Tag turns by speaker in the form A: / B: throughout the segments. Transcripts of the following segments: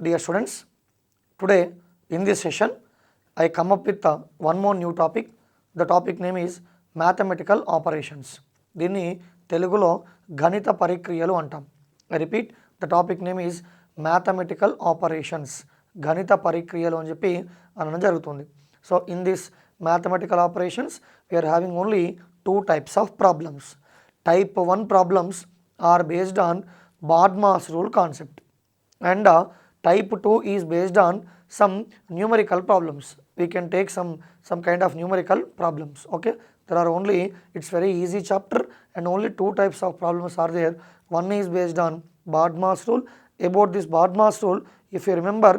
A: Dear students, today in this session I come up with one more new topic. The topic name is mathematical operations. దీన్ని తెలుగులో గణిత పరిక్రియలు అంటాం. I repeat, the topic name is mathematical operations. గణిత పరిక్రియలు అని చెప్పి అనడం జరుగుతుంది. So in this mathematical operations we are having only two types of problems. Type 1 problems are based on BODMAS rule concept and type 2 is based on some numerical problems. We can take some kind of numerical problems. Okay, there are only, it's very easy chapter and only two types of problems are there. One is based on BODMAS rule. About this BODMAS rule, if you remember,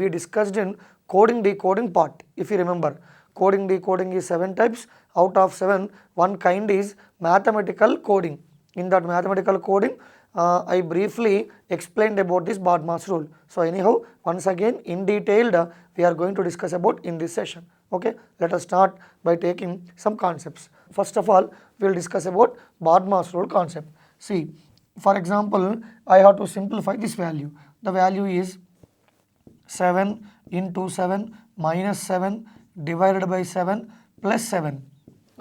A: we discussed in coding decoding part. If you remember, coding decoding is 7 types. Out of 7, one kind is mathematical coding. In that mathematical coding, I briefly explained about this BODMAS rule. So anyhow, once again in detailed we are going to discuss about in this session. Okay, let us start by taking some concepts. First of all, we will discuss about BODMAS rule concept. See, for example, I have to simplify this value. The value is 7 into 7 minus 7 divided by 7 plus 7.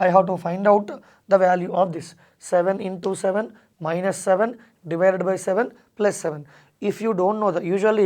A: I have to find out the value of this 7 into 7 minus 7 divided by 7 plus 7. If you don't know that, usually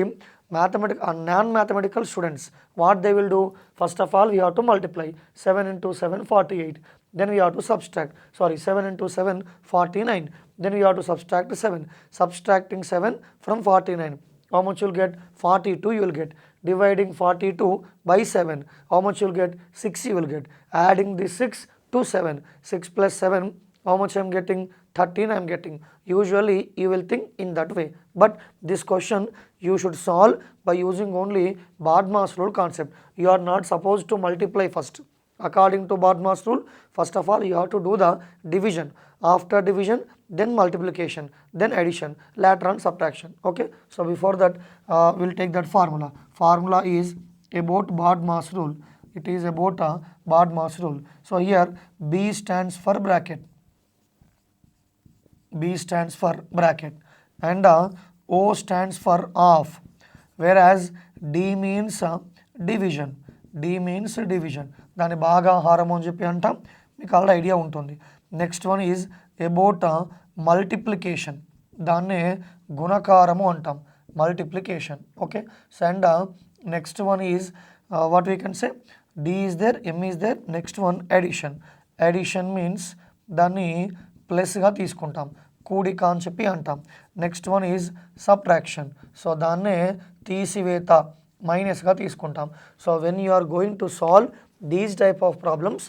A: mathematical or non-mathematical students, what they will do, first of all we have to multiply 7 into 7 48, then we have to subtract, 7 into 7 49, then we have to subtract 7, subtracting 7 from 49, how much you will get? 42 you will get. Dividing 42 by 7, how much you will get? 6 you will get. Adding this 6 to 7, 6 plus 7, how much I am getting? 13 I am getting. Usually you will think in that way, but this question you should solve by using only BODMAS rule concept. You are not supposed to multiply first. According to BODMAS rule, first of all you have to do the division. After division, then multiplication, then addition, later on subtraction. Okay, so before that we will take that formula. Formula is about BODMAS rule. It is about a BODMAS rule. So here B stands for bracket. B stands for bracket and O stands for off, whereas D means division. D means division. దాని బాగా హారము అని చెప్పి అంటాం, మీకు already idea ఉంటుంది. Next one is about multiplication, దాన్నే గుణకారము అంటాం, multiplication. Okay, and next one is what we can say, D is there, M is there. Next one addition. Addition means దాన్ని ప్లస్గా తీసుకుంటాం, కూడిక అని చెప్పి అంటాం. Next one is subtraction, so దాన్నే తీసివేత, మైనస్గా తీసుకుంటాం. So when you are going to solve these type of problems,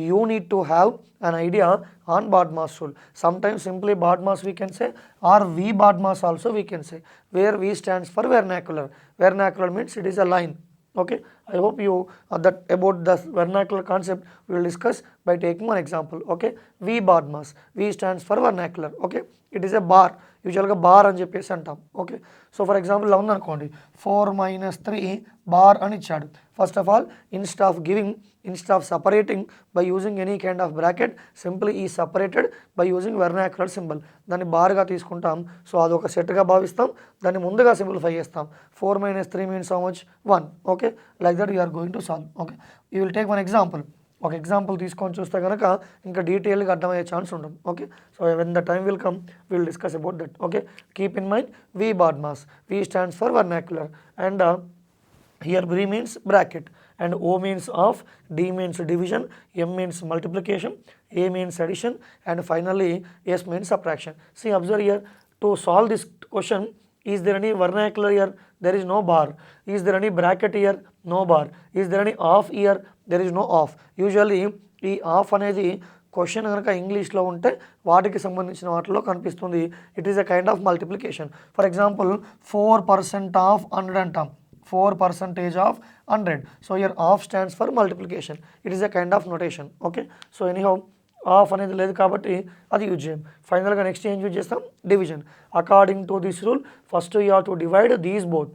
A: you need to have an idea on BODMAS rule. Sometimes simply BODMAS we can say, or VBODMAS also we can say, where V stands for vernacular. Vernacular means it is a line. Okay, I hope you that about the vernacular concept we will discuss by taking one example. Okay, VBODMAS, V stands for vernacular. Okay, it is a bar, యూజువల్గా bar అని చెప్పేసి అంటాం. Okay, so for example ఇలా ఉందనుకోండి, 4 minus 3 bar అని ఇచ్చాడు. First of all instead of separating by using any kind of bracket, simply is separated by using vernacular symbol. దాన్ని బార్గా తీసుకుంటాం, సో అదొక సెట్గా భావిస్తాం, దాన్ని ముందుగా సింప్లిఫై చేస్తాం. 4 minus 3 means how much? 1. Okay, like that we are going to solve. Okay, you will take one example. ఒక example తీసుకొని చూస్తే కనుక ఇంకా డీటెయిల్గా అర్థమయ్యే ఛాన్స్ ఉంటుంది. Okay, so when the time will come will discuss about that. Okay, keep in mind VBODMAS. V stands for vernacular and here B means bracket and O means off, D means division, M means multiplication, A means addition and finally S means subtraction. See, observe here, to solve this question, is there any vernacular here? There is no bar. Is there any bracket here? No bar. Is there any off here? There is no off. Usually ఈ of అనేది question కనుక ఇంగ్లీష్లో ఉంటే వాటికి సంబంధించిన వాటిలో కనిపిస్తుంది. It is a kind of multiplication. For example 4% of 100 అంటాం, 4% of 100. So here of stands for multiplication. It is a kind of notation. Okay, so anyhow of అనేది లేదు కాబట్టి అది యూజ్ చేయం. ఫైనల్గా నెక్స్ట్ ఏం యూజ్ చేస్తాం? Division. According to this rule, first you have to divide these both.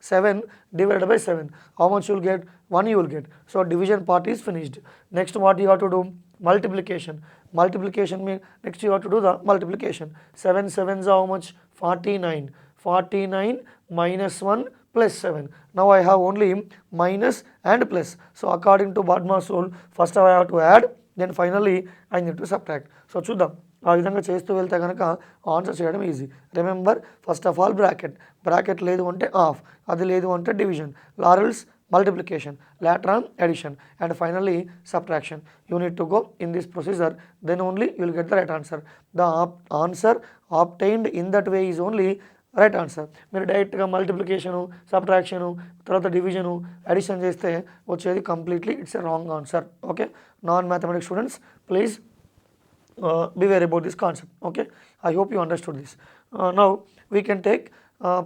A: 7 divided by 7, how much you will get? 1 you will get. So division part is finished. Next what you have to do? Multiplication. Multiplication means next you have to do the multiplication. 7 sevens are how much? 49. 49 -1 plus 7. Now I have only minus and plus. So according to BODMAS rule, first I have to add, then finally I need to subtract. So చూద్దాం ఆ విధంగా చేస్తూ వెళ్తే కనుక answer చేయడం easy. Remember first of all bracket లేదు అంటే of, అది లేదు అంటే division, laurels multiplication, later on addition, and finally subtraction. You need to go in this procedure, then only you will get the right answer. The answer obtained in that way is only right answer. మీరు డైరెక్ట్గా multiplication, subtraction, తర్వాత division, addition చేస్తే వచ్చేది completely it's a wrong answer. Okay, non mathematics students please beware about this concept. Okay, I hope you understood this. Now we can take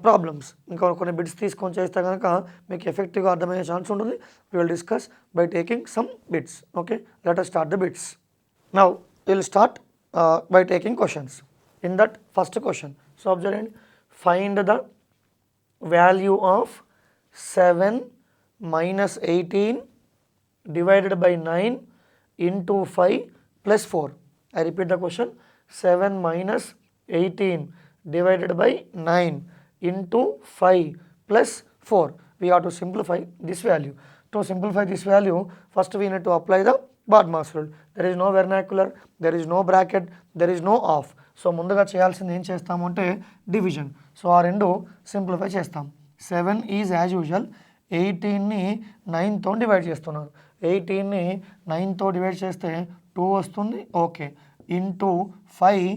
A: problems. ఇంకా కొన్ని bits తీసుకొని చేస్తే కనుక మీకు ఎఫెక్టివ్గా అర్థమయ్యే ఛాన్స్ ఉంటుంది. We will discuss by taking some bits. Okay, let us start the bits. Now we will start by taking questions. In that first question, so observe, find the value of 7 minus 18 divided by 9 into 5 plus 4. I repeat the question, 7 minus 18 divided by 9 into 5 plus 4. We have to simplify this value. To simplify this value, first we need to apply the BODMAS rule. There is no vernacular, there is no bracket, there is no off. So ముందుగా చేయాల్సింది ఏం చేస్తాము అంటే division. So ఆ రెండు simplify చేస్తాం. 7 is as usual 18ని 9తో divide చేస్తున్నాను. 18ని 9తో divide చేస్తే 2 వస్తుంది. Okay, into 5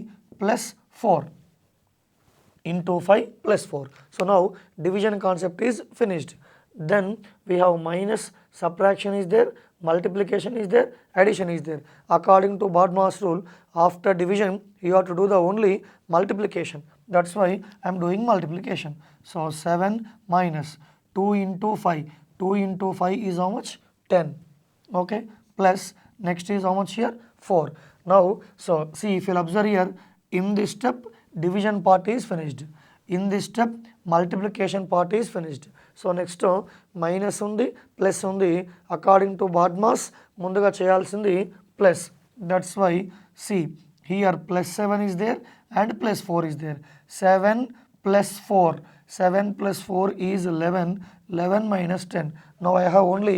A: plus 4. Into 5 plus 4. So now division concept is finished. Then we have minus, subtraction is there, multiplication is there, addition is there. According to BODMAS rule, after division you have to do the only multiplication. That's why I am doing multiplication. So 7 minus 2 into 5. 2 into 5 is how much? 10. Okay, plus next is how much here? 4. Now so see, if you observe here, in this step division part is finished, in this step multiplication part is finished. So next minus undi, plus undi. According to BODMAS munduga cheyalsindi plus. That's why see here plus 7 is there and plus 4 is there. 7 plus 4, 7 plus 4 is 11, 11 minus 10. Now I have only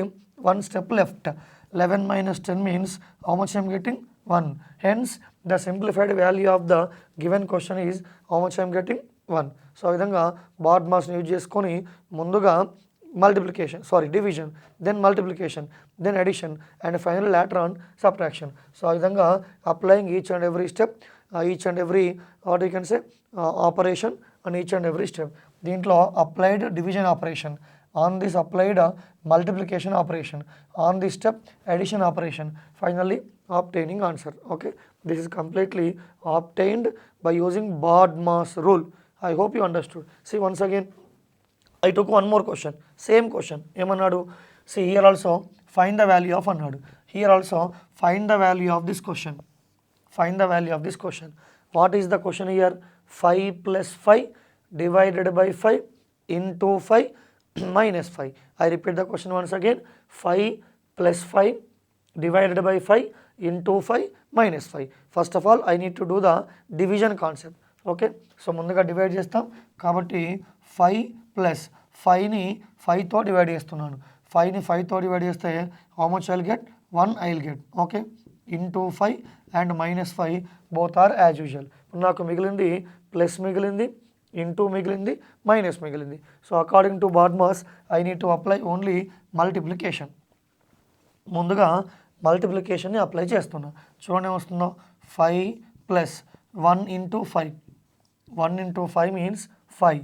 A: one step left. 11 minus 10 means how much I am getting? 1. Hence the simplified value of the given question is how much I am getting? 1. So ఆ విధంగా BODMASని use చేసుకొని ముందుగా division, then multiplication, then addition, and finally later on subtraction. So ఆ విధంగా applying each and every step, each and every what you can say operation on each and every step. దీంట్లో applied division operation, on this applied multiplication operation, on this step addition operation, finally obtaining answer. Okay, this is completely obtained by using BODMAS rule. I hope you understood. See, once again I took one more question, same question. Emanadu, see here also find the value of anadu, here also find the value of this question, find the value of this question. What is the question here? 5 plus 5 divided by 5 into 5 minus 5. I repeat the question once again, 5 plus 5 divided by 5 into 5 minus 5. First of all I need to do the division concept. Okay, so ముందుగా divide చేస్తాం కాబట్టి 5 plus 5ని 5తో divide చేస్తున్నాను. 5ని 5తో divide చేస్తే how much I will get? 1 I will get. Okay, into 5 and minus 5 both are as usual. ఇప్పుడు నాకు మిగిలింది ప్లస్ మిగిలింది, ఇంటూ మిగిలింది, మైనస్ మిగిలింది. So according to BODMAS I need to apply only multiplication. ముందుగా మల్టిప్లికేషన్ని అప్లై చేస్తున్నా. చూడండి ఏమొస్తుందో, 5 plus 1 into 5, 1 into 5 means 5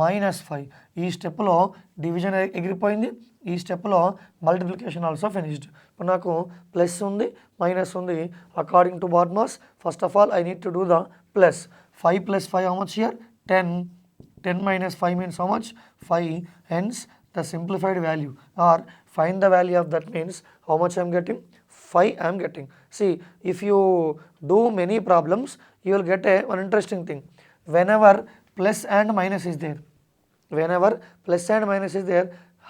A: minus 5. ఈ స్టెప్లో డివిజన్ ఎగిరిపోయింది, ఈ స్టెప్లో మల్టిప్లికేషన్ ఆల్సో ఫినిష్డ్. ఇప్పుడు నాకు ప్లస్ ఉంది, మైనస్ ఉంది. According to BODMAS first of all I need to do the plus. 5 plus 5 how much here? 10. 10 minus 5 means how much? 5. Hence the simplified value or find the value of that means how much I am getting? 5 I am getting. See, if you do many problems you will get one interesting thing. Whenever plus and minus is there, whenever plus and minus is there,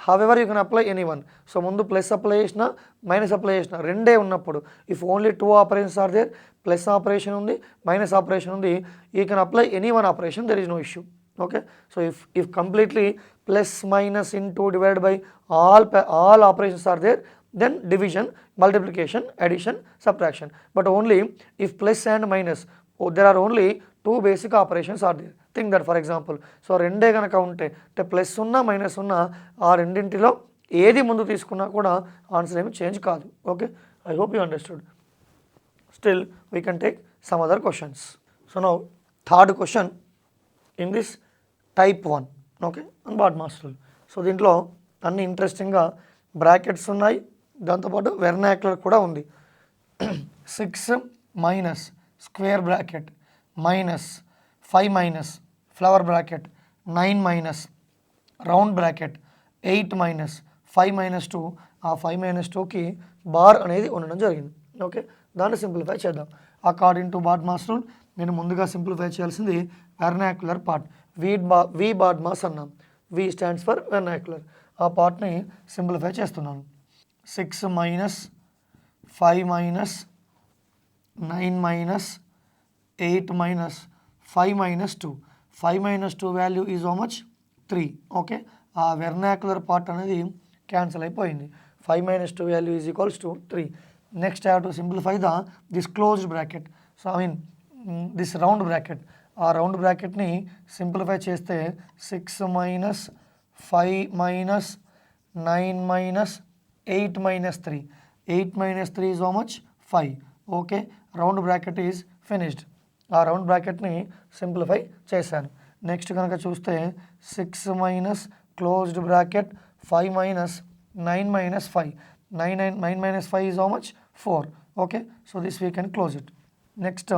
A: however you can apply any one. So ముందు plus apply చేసిన, minus apply చేసిన, రెండే ఉన్నప్పుడు if only two operations are there, plus operation ఉంది, minus operation ఉంది, you can apply any one operation, there is no issue. Okay, so if completely plus minus into divided by all operations are there, then division, multiplication, addition, subtraction. But only if plus and minus, there are only two basic operations are there. Think that, for example, so రెండే కనుక ఉంటే అంటే plus ఉన్నా minus ఉన్నా ఆ రెండింటిలో ఏది ముందు తీసుకున్నా కూడా ఆన్సర్ ఏమి చేంజ్ కాదు. Okay, I hope you understood. Still we can take some other questions. So now third question in this type 1, okay, on BODMAS rule. So దీంట్లో అన్ని ఇంట్రెస్టింగ్గా బ్రాకెట్స్ ఉన్నాయి, దాంతోపాటు వెర్నాక్యులర్ కూడా ఉంది. 6 minus square bracket minus 5 minus flower bracket 9 minus round bracket 8 minus 5 minus 2, ఆ 5 minus 2కి bar అనేది ఉండడం జరిగింది. ఓకే, దాన్ని సింప్లిఫై చేద్దాం. అకార్డింగ్ టు BODMAS రూల్ నేను ముందుగా సింప్లిఫై చేయాల్సింది వెర్నాక్యులర్ పార్ట్. VBODMAS అన్నాం, V స్టాండ్స్ ఫర్ వెర్నాక్యులర్. ఆ పార్ట్ని సింప్లిఫై చేస్తున్నాను. 6 minus 5 minus 9 minus 8 minus 5 minus 2. 5 minus 2 value is how much? 3. Okay, ఆ వెర్నాక్యులర్ పార్ట్ అనేది క్యాన్సిల్ అయిపోయింది. 5 minus 2 value is equals to 3. Next I have to simplify this closed bracket. So I mean this round bracket. ఆ round బ్రాకెట్ని simplify చేస్తే 6 minus 5 minus 9 minus 8 minus 3. 8 minus 3 is how much? 5. Okay, round bracket is finished. ఆ round బ్రాకెట్ని simplify చేశాను. Next కనుక చూస్తే 6 minus closed bracket 5 minus 9 minus 5. 9 minus 5 is how much? 4. Okay, so this we can close it. Next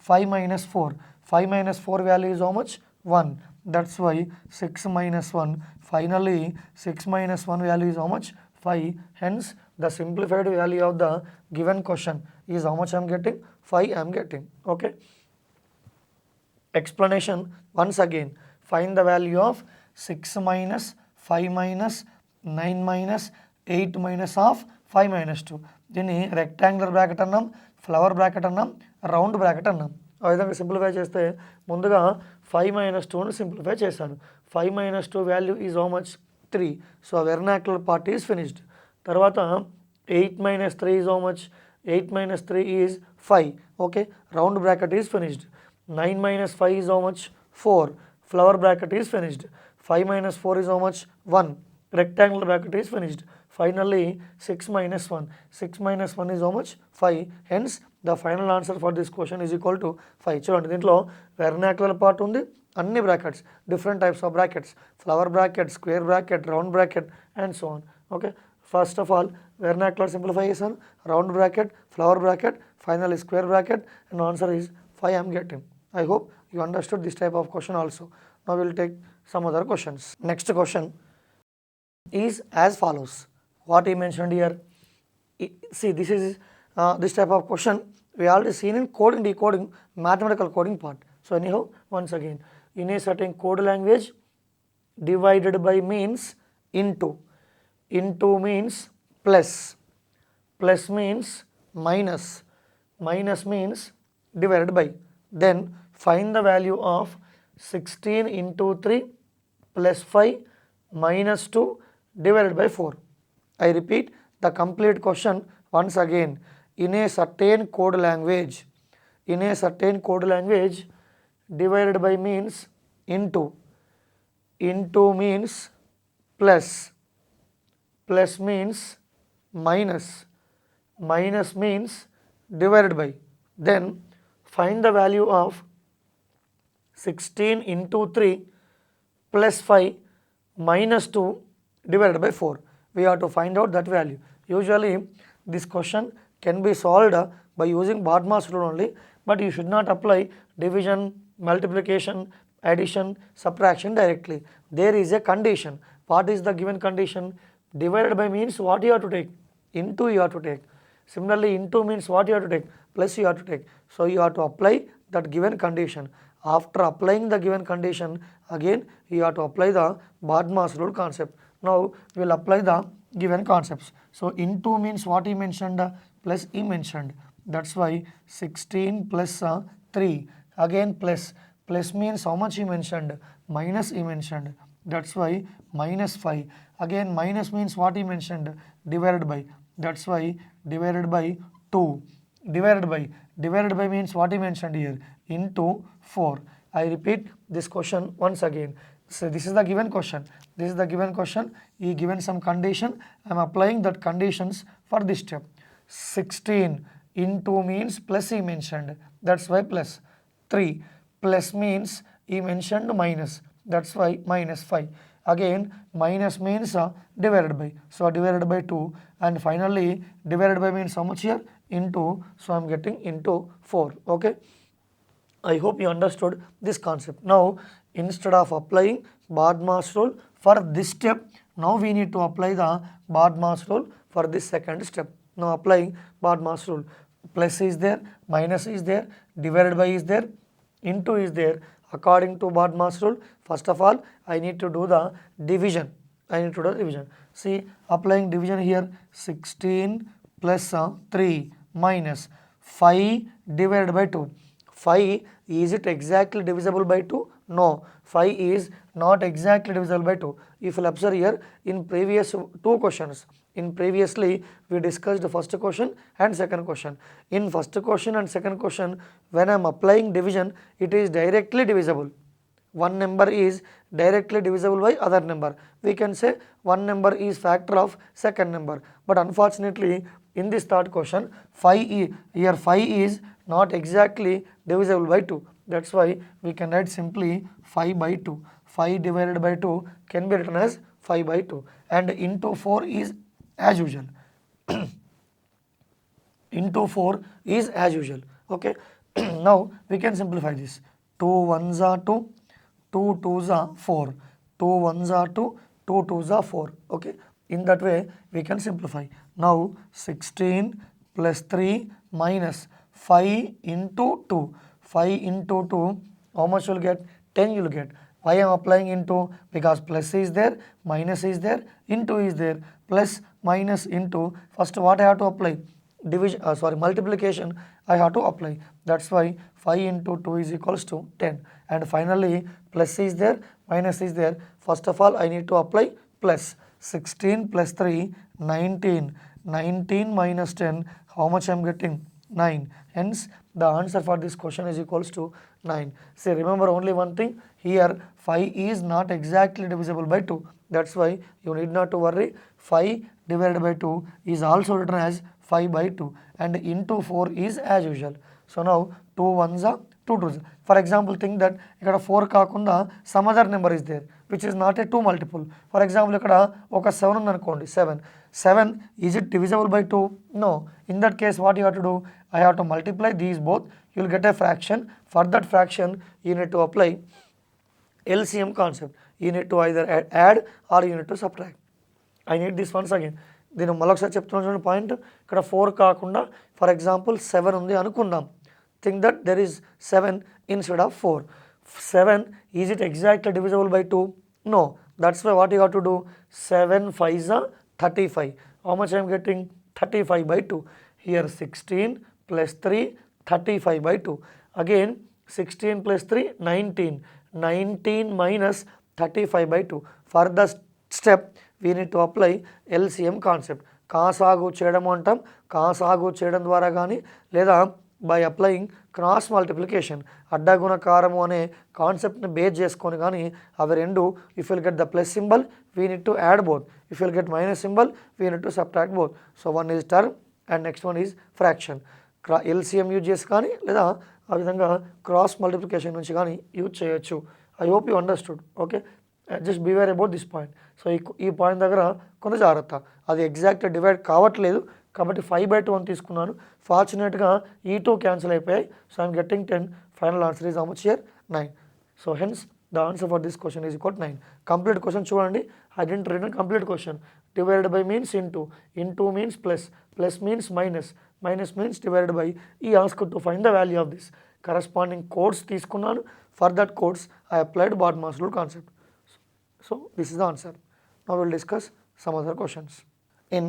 A: 5 minus 4. 5 minus 4 value is how much? 1. That's why 6 minus 1. Finally 6 minus 1 value is how much? 5. Hence the simplified value of the given question is how much I am getting? 5 I am getting. Okay. Explanation once again. Find the value of 6 minus 5 minus 9 minus 8 minus of 5 minus 2. దీన్ని rectangular bracket అన్నాం, flower bracket అన్నాం, round bracket అన్నాం. ఆ విధంగా simplify చేస్తే ముందుగా 5 minus 2ని simplify చేశాను. 5 minus 2 value is how much? 3. So vernacular part is finished. తర్వాత 8 minus 3 is how much? 8 minus 3 is 5. Okay, round bracket is finished. 9 minus 5 is how much? 4. Flower bracket is finished. 5 minus 4 is how much? 1. Rectangular bracket is finished. Finally 6 minus 1. 6 minus 1 is how much? 5. Hence the final answer for this question is equal to 5. చూడండి, దీంట్లో vernacular part ఉంది, అన్ని brackets, different types of brackets, flower bracket, square bracket, round bracket and so on. Okay, first of all vernacular simplify చేశాను, round bracket, flower bracket, final square bracket, and answer is 5 I am getting. I hope you understood this type of question also. Now we will take some other questions. Next question is as follows. What he mentioned here, see this is this type of question we already seen in coding, decoding, mathematical coding part. So anyhow, once again, in a certain code language, divided by means into means plus, plus means minus, minus means divided by. Then find the value of 16 into 3 plus 5 minus 2 divided by 4. I repeat the complete question once again. In a certain code language, divided by means into means plus, plus means minus, minus means divided by. Then find the value of 16 into 3 plus 5 minus 2 divided by 4. We have to find out that value. Usually this question can be solved by using BODMAS rule only, but you should not apply division, multiplication, addition, subtraction directly. There is a condition. What is the given condition? Divided by means what you have to take? Into you have to take. Similarly, into means what you have to take? Plus you have to take. So you have to apply that given condition. After applying the given condition, again you have to apply the BODMAS rule concept. Now we will apply the given concepts. So into means what he mentioned? Plus he mentioned. That's why 16 plus 3. Again plus plus means how much he mentioned? Minus he mentioned. That's why minus 5. Again minus means what he mentioned? Divided by. That's why divided by 2. Divided by means what he mentioned here? Into 4. I repeat this question once again. So this is the given question. This is the given question. He given some condition. I am applying that conditions for this step. 16 into means plus he mentioned. That's why plus. 3 plus means he mentioned minus. That's why minus 5. Again minus means divided by. So divided by 2. And finally divided by means how much here? Into. So I am getting into 4. Okay. I hope you understood this concept. Now instead of applying BODMAS rule for this step, now we need to apply the BODMAS rule for this second step. Now applying BODMAS rule. Plus is there, minus is there, divided by is there, into is there. According to BODMAS rule, first of all I need to do the division. See, applying division here, 16 plus 3 minus 5 divided by 2. 5, is it exactly divisible by 2? No, 5 is not exactly divisible by 2. If you will observe here, in previous 2 questions, previously we discussed the first question and second question. In first question and second question, when I am applying division, it is directly divisible. One number is directly divisible by other number. We can say one number is factor of second number. But unfortunately, in this third question, 5 is not exactly divisible by 2. That's why we can write simply 5 by 2. 5 divided by 2 can be written as 5 by 2. And into 4 is as usual. Into 4 is as usual. Okay. Now we can simplify this. 2 1s are 2, 2 2s are 4. 2 1s are 2, 2 2s are 4. Okay. In that way we can simplify. Now 16 plus 3 minus 5 into 2. 5 into 2, how much you will get? 10 you will get. Why I am applying into? Because plus is there, minus is there, into is there. Plus, minus, into. First what I have to apply? Division, multiplication I have to apply. That's why 5 into 2 is equals to 10. And finally plus is there, minus is there. First of all I need to apply plus. 16 plus 3, 19. 19 minus 10, how much I am getting? 9. Hence the answer for this question is equals to 9. See, remember only one thing, here 5 is not exactly divisible by 2. That's why you need not to worry. 5 divided by 2 is also written as 5 by 2, and into 4 is as usual. So now 2 1s are 2 2s. For example, think that ikkada 4 kaakunda some other number is there which is not a 2 multiple. For example, ikkada oka 7 undi anukondi, 7. 7, is it divisible by 2? No. In that case what you have to do? I have to multiply these both. You will get a fraction. For that fraction you need to apply LCM concept. You need to either add or you need to subtract. I need this once again. దీని మరొకసారి చెప్తున్నాను చూడండి point. ఇక్కడ 4 కాకుండా for example 7 ఉంది అనుకుందాం. Think that there is 7 instead of 4. 7, is it exactly divisible by 2? No. That's why what you have to do? 7 5s are 35. How much I am getting? 35 by 2. Here 16 plus 3, 35 by 2. Again 16 plus 3, 19. 19 minus 35 by 2. For the step we need to apply LCM concept. కాసాగు చేయడం అంటాం. కాసాగు చేయడం ద్వారా కానీ లేదా by applying cross multiplication అడ్డగుణకారము అనే కాన్సెప్ట్ని base చేసుకొని కానీ అవి రెండు, if will get the plus symbol we need to add both, if will get minus symbol we need to subtract both. So one is term and next one is fraction. LCM use చేసి కానీ లేదా ఆ విధంగా cross multiplication నుంచి కానీ use చేయొచ్చు. I hope you understood. Okay, just beware about this point. So ఈ point దగ్గర కొంత జాగ్రత్త, అది ఎగ్జాక్ట్ డివైడ్ కావట్లేదు కాబట్టి 5 by 2 అని తీసుకున్నాను. ఫార్చునేట్గా ఈ 2 క్యాన్సిల్ అయిపోయాయి. So I'm getting 10. Final answer is how much here? 9. So hence the answer for this question is equal 9. Complete question చూడండి. I dent return complete question. Divided by means into, into means plus, plus means minus, minus means divided by. ఈ ask to find the value of this. Corresponding codes తీసుకున్నాను. For that codes I applied BODMAS rule concept. So this is the answer. Now we will discuss some other questions in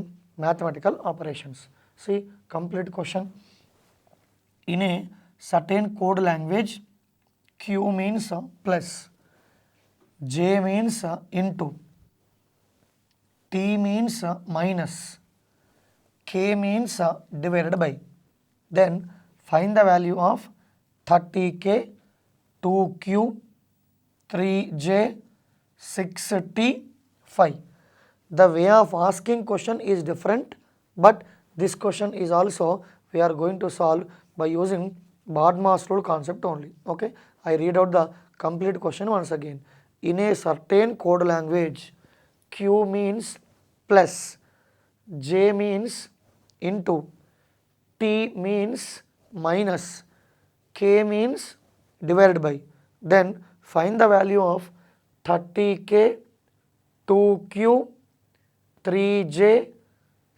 A: mathematical operations. See, complete question. In a certain code language, Q means plus, J means into, T means minus, K means divided by. Then find the value of 30K, 2Q, 3J, 6T, 5. The way of asking question is different, but this question is also we are going to solve by using BODMAS rule concept only. Okay, I read out the complete question once again. In a certain code language, Q means plus, J means into, T means minus, K means divided by. Then find the value of 30K, 2Q, 3J,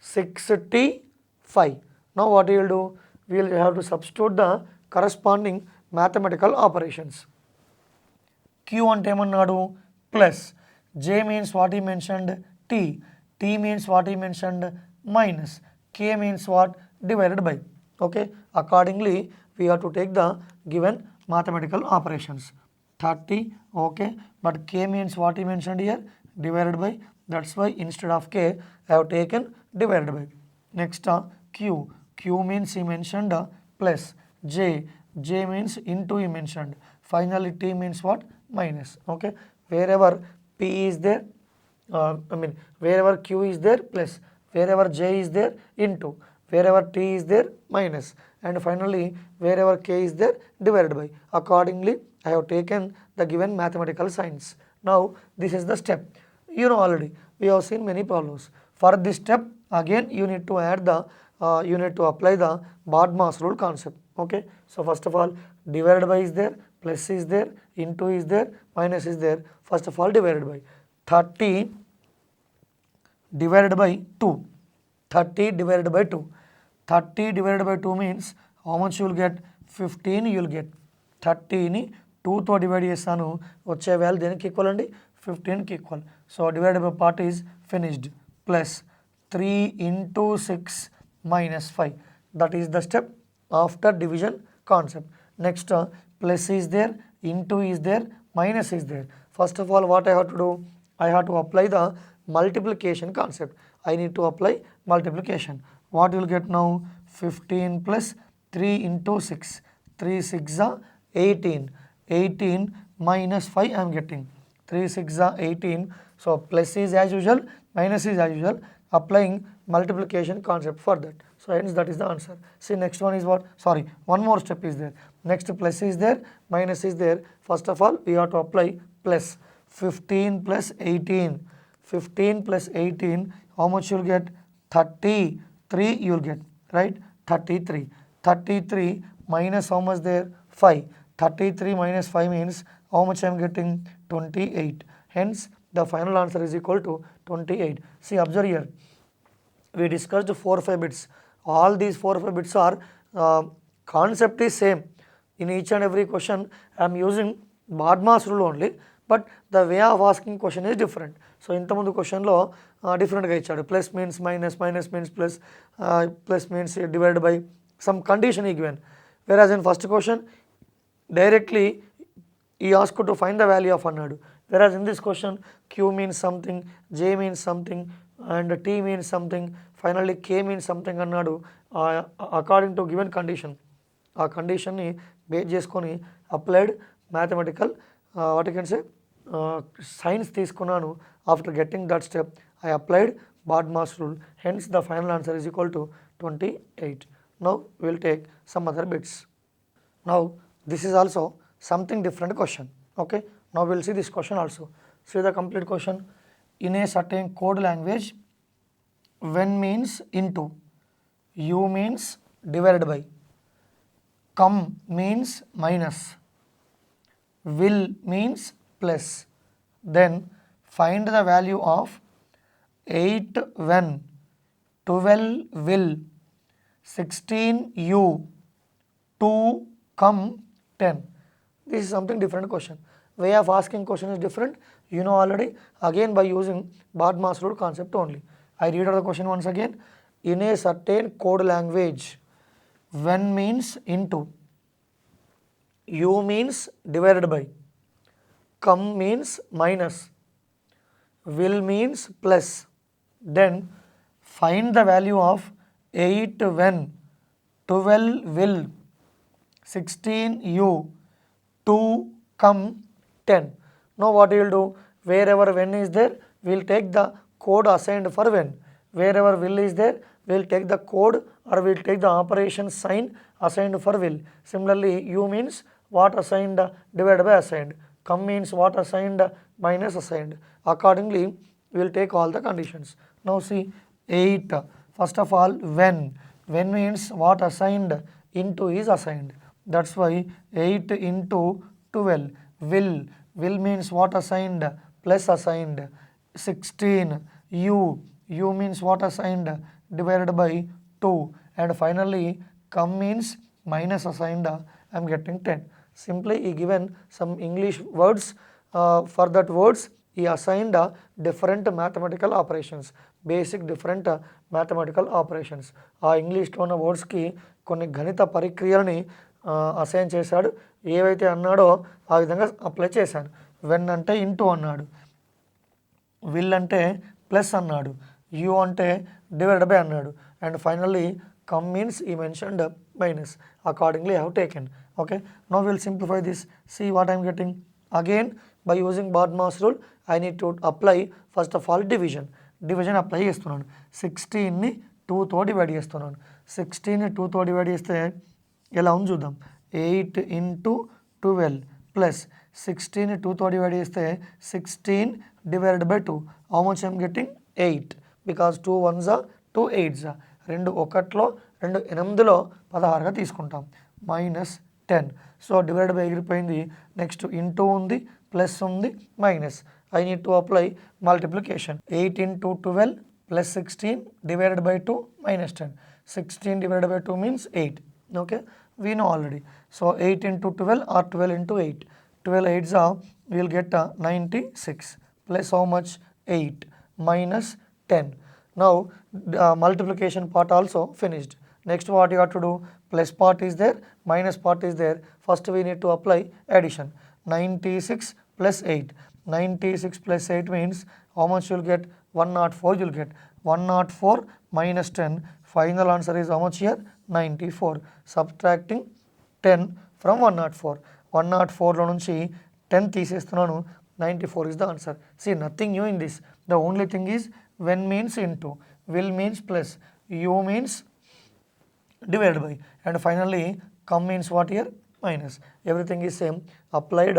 A: 6T, 5. Now what we will do? We will have to substitute the corresponding mathematical operations. Q ante emannadu plus, J means what he mentioned T, T means what he mentioned minus, K means what divided by. Okay, accordingly we have to take the given mathematical operations. 30, okay, but K means what he mentioned here divided by, that's why instead of K I have taken divided by. Next Q, Q means he mentioned plus, J, J means into he mentioned, finally T means what minus. Okay, wherever P is there, wherever Q is there plus, wherever J is there into, wherever T is there minus, and finally wherever K is there divided by. Accordingly I have taken the given mathematical signs. Now this is the step. You know already, we have seen many problems. For this step again you need to add the you need to apply the BODMAS rule concept. Okay, so first of all divided by is there, plus is there, into is there, minus is there. First of all divided by 30 divided by 2, 30 divided by 2, 30 divided by 2 means how much you will get? 15 you will get. 30 ni 2 తో divide చేస్తాను, వచ్చే value దేనికి equal అండి 15 కి equal. So divided by part is finished. Plus 3 into 6 minus 5, that is the step after division concept. Next plus is there, into is there, minus is there. First of all what I have to do? I have to apply the multiplication concept. I need to apply multiplication. What you will get now? 15 plus 3 into 6, 3 6 are 18, 18 minus 5 I am getting, 3 6 are 18. So plus is as usual, minus is as usual, applying multiplication concept for that. So hence that is the answer. See next one is what? Sorry, one more step is there. Next plus is there, minus is there. First of all we have to apply plus. 15 plus 18, 15 plus 18, how much you will get? 33 you will get, right? 33, 33 minus how much there? 5. 33 minus 5 means how much I am getting? 28. Hence the final answer is equal to 28. See, observe here, we discussed 4 5 bits. All these 4 5 bits are concept is same. In each and every question I am using BODMAS rule only, but the way of asking question is different. So ఇంతకుముందు క్వశ్చన్లో డిఫరెంట్గా ఇచ్చాడు. Plus means minus, minus means plus, plus means divided by some condition he given. Whereas in first question directly he asked to find the value of అన్నాడు. Whereas in this question Q means something, J means something, and T means something, finally K means something అన్నాడు. According to given condition, ఆ కండిషన్ని base చేసుకొని applied mathematical what you can say signs తీసుకున్నాను. After getting that step I applied BODMAS rule. Hence the final answer is equal to 28. Now we will take some other bits. Now this is also something different question. Okay, now we will see this question also. See the complete question. In a certain code language, when means into, u means divided by, come means minus, will means plus. Then find the value of 8 when, 12 will, 16 u, 2 come 10. This is something different question. Way of asking question is different. You know already. Again by using BODMAS rule concept only. I read out the question once again. In a certain code language, when means into, u means divided by, come means minus, will means plus. Then find the value of 8 when, 12 will, 16 u, 2 come, 10. Now what we will do, wherever when is there, we will take the code assigned for when. Wherever will is there, we will take the code or we will take the operation sign assigned for will. Similarly, u means what assigned divided by assigned, come means what assigned minus assigned. Accordingly, we will take all the conditions. Now see 8. First of all, when means what assigned into is assigned. That's why 8 into 12. Will means what assigned plus assigned. 16 u means what assigned divided by 2. And finally, come means minus assigned. I am getting 10. Simply he given some English words. For that words he assigned different mathematical operations, basic different mathematical operations. ఆ ఇంగ్లీష్లో ఉన్న వర్డ్స్కి కొన్ని గణిత పరిక్రియలని assign చేశాడు. ఏవైతే అన్నాడో ఆ విధంగా అప్లై చేశాను. వెన్ అంటే ఇంటూ అన్నాడు, విల్ అంటే ప్లస్ అన్నాడు, యూ అంటే డివైడెడ్ బై అన్నాడు, and finally come means he mentioned minus. Accordingly I have taken. Okay, now we will simplify this. See what I am getting. Again, by using BODMAS rule, I need to apply first of all division apply చేస్తున్నాను. 16ని 2తో divide చేస్తున్నాను. 16ని 2తో divide చేస్తే ఎలా ఉంది చూద్దాం. 8 into 12 plus 16ని 2తో divide చేస్తే 16 divided by 2. How much I am getting? 8, because 2 ones are 2 8s. 2 1లో 2 8లో 16గా తీసుకుంటాం. -10. సో డివైడ్ బై ఎగిరిపోయింది. నెక్స్ట్ ఇంటూ ఉంది, ప్లస్ ఉంది, minus. I need to apply multiplication. 8 into 12 plus 16 divided by 2 minus 10. 16 divided by 2 means 8. Okay, we know already. So 8 into 12 or 12 into 8. 12 8s are, we will get 96 plus how much? 8 minus 10. Now multiplication part also finished. Next what you have to do, plus part is there, minus part is there. First we need to apply addition. 96 plus 8. 96 plus 8 means how much you will get? 104 you will get. 104 minus 10. Final answer is how much here? 94. Subtracting 10 from 104. 104లో నుంచి 10 తీసేస్తున్నాను. 94 is the answer. See, nothing new in this. The only thing is when means into, will means plus, u means divided by, and finally come means what here? Minus. Everything is same. Applied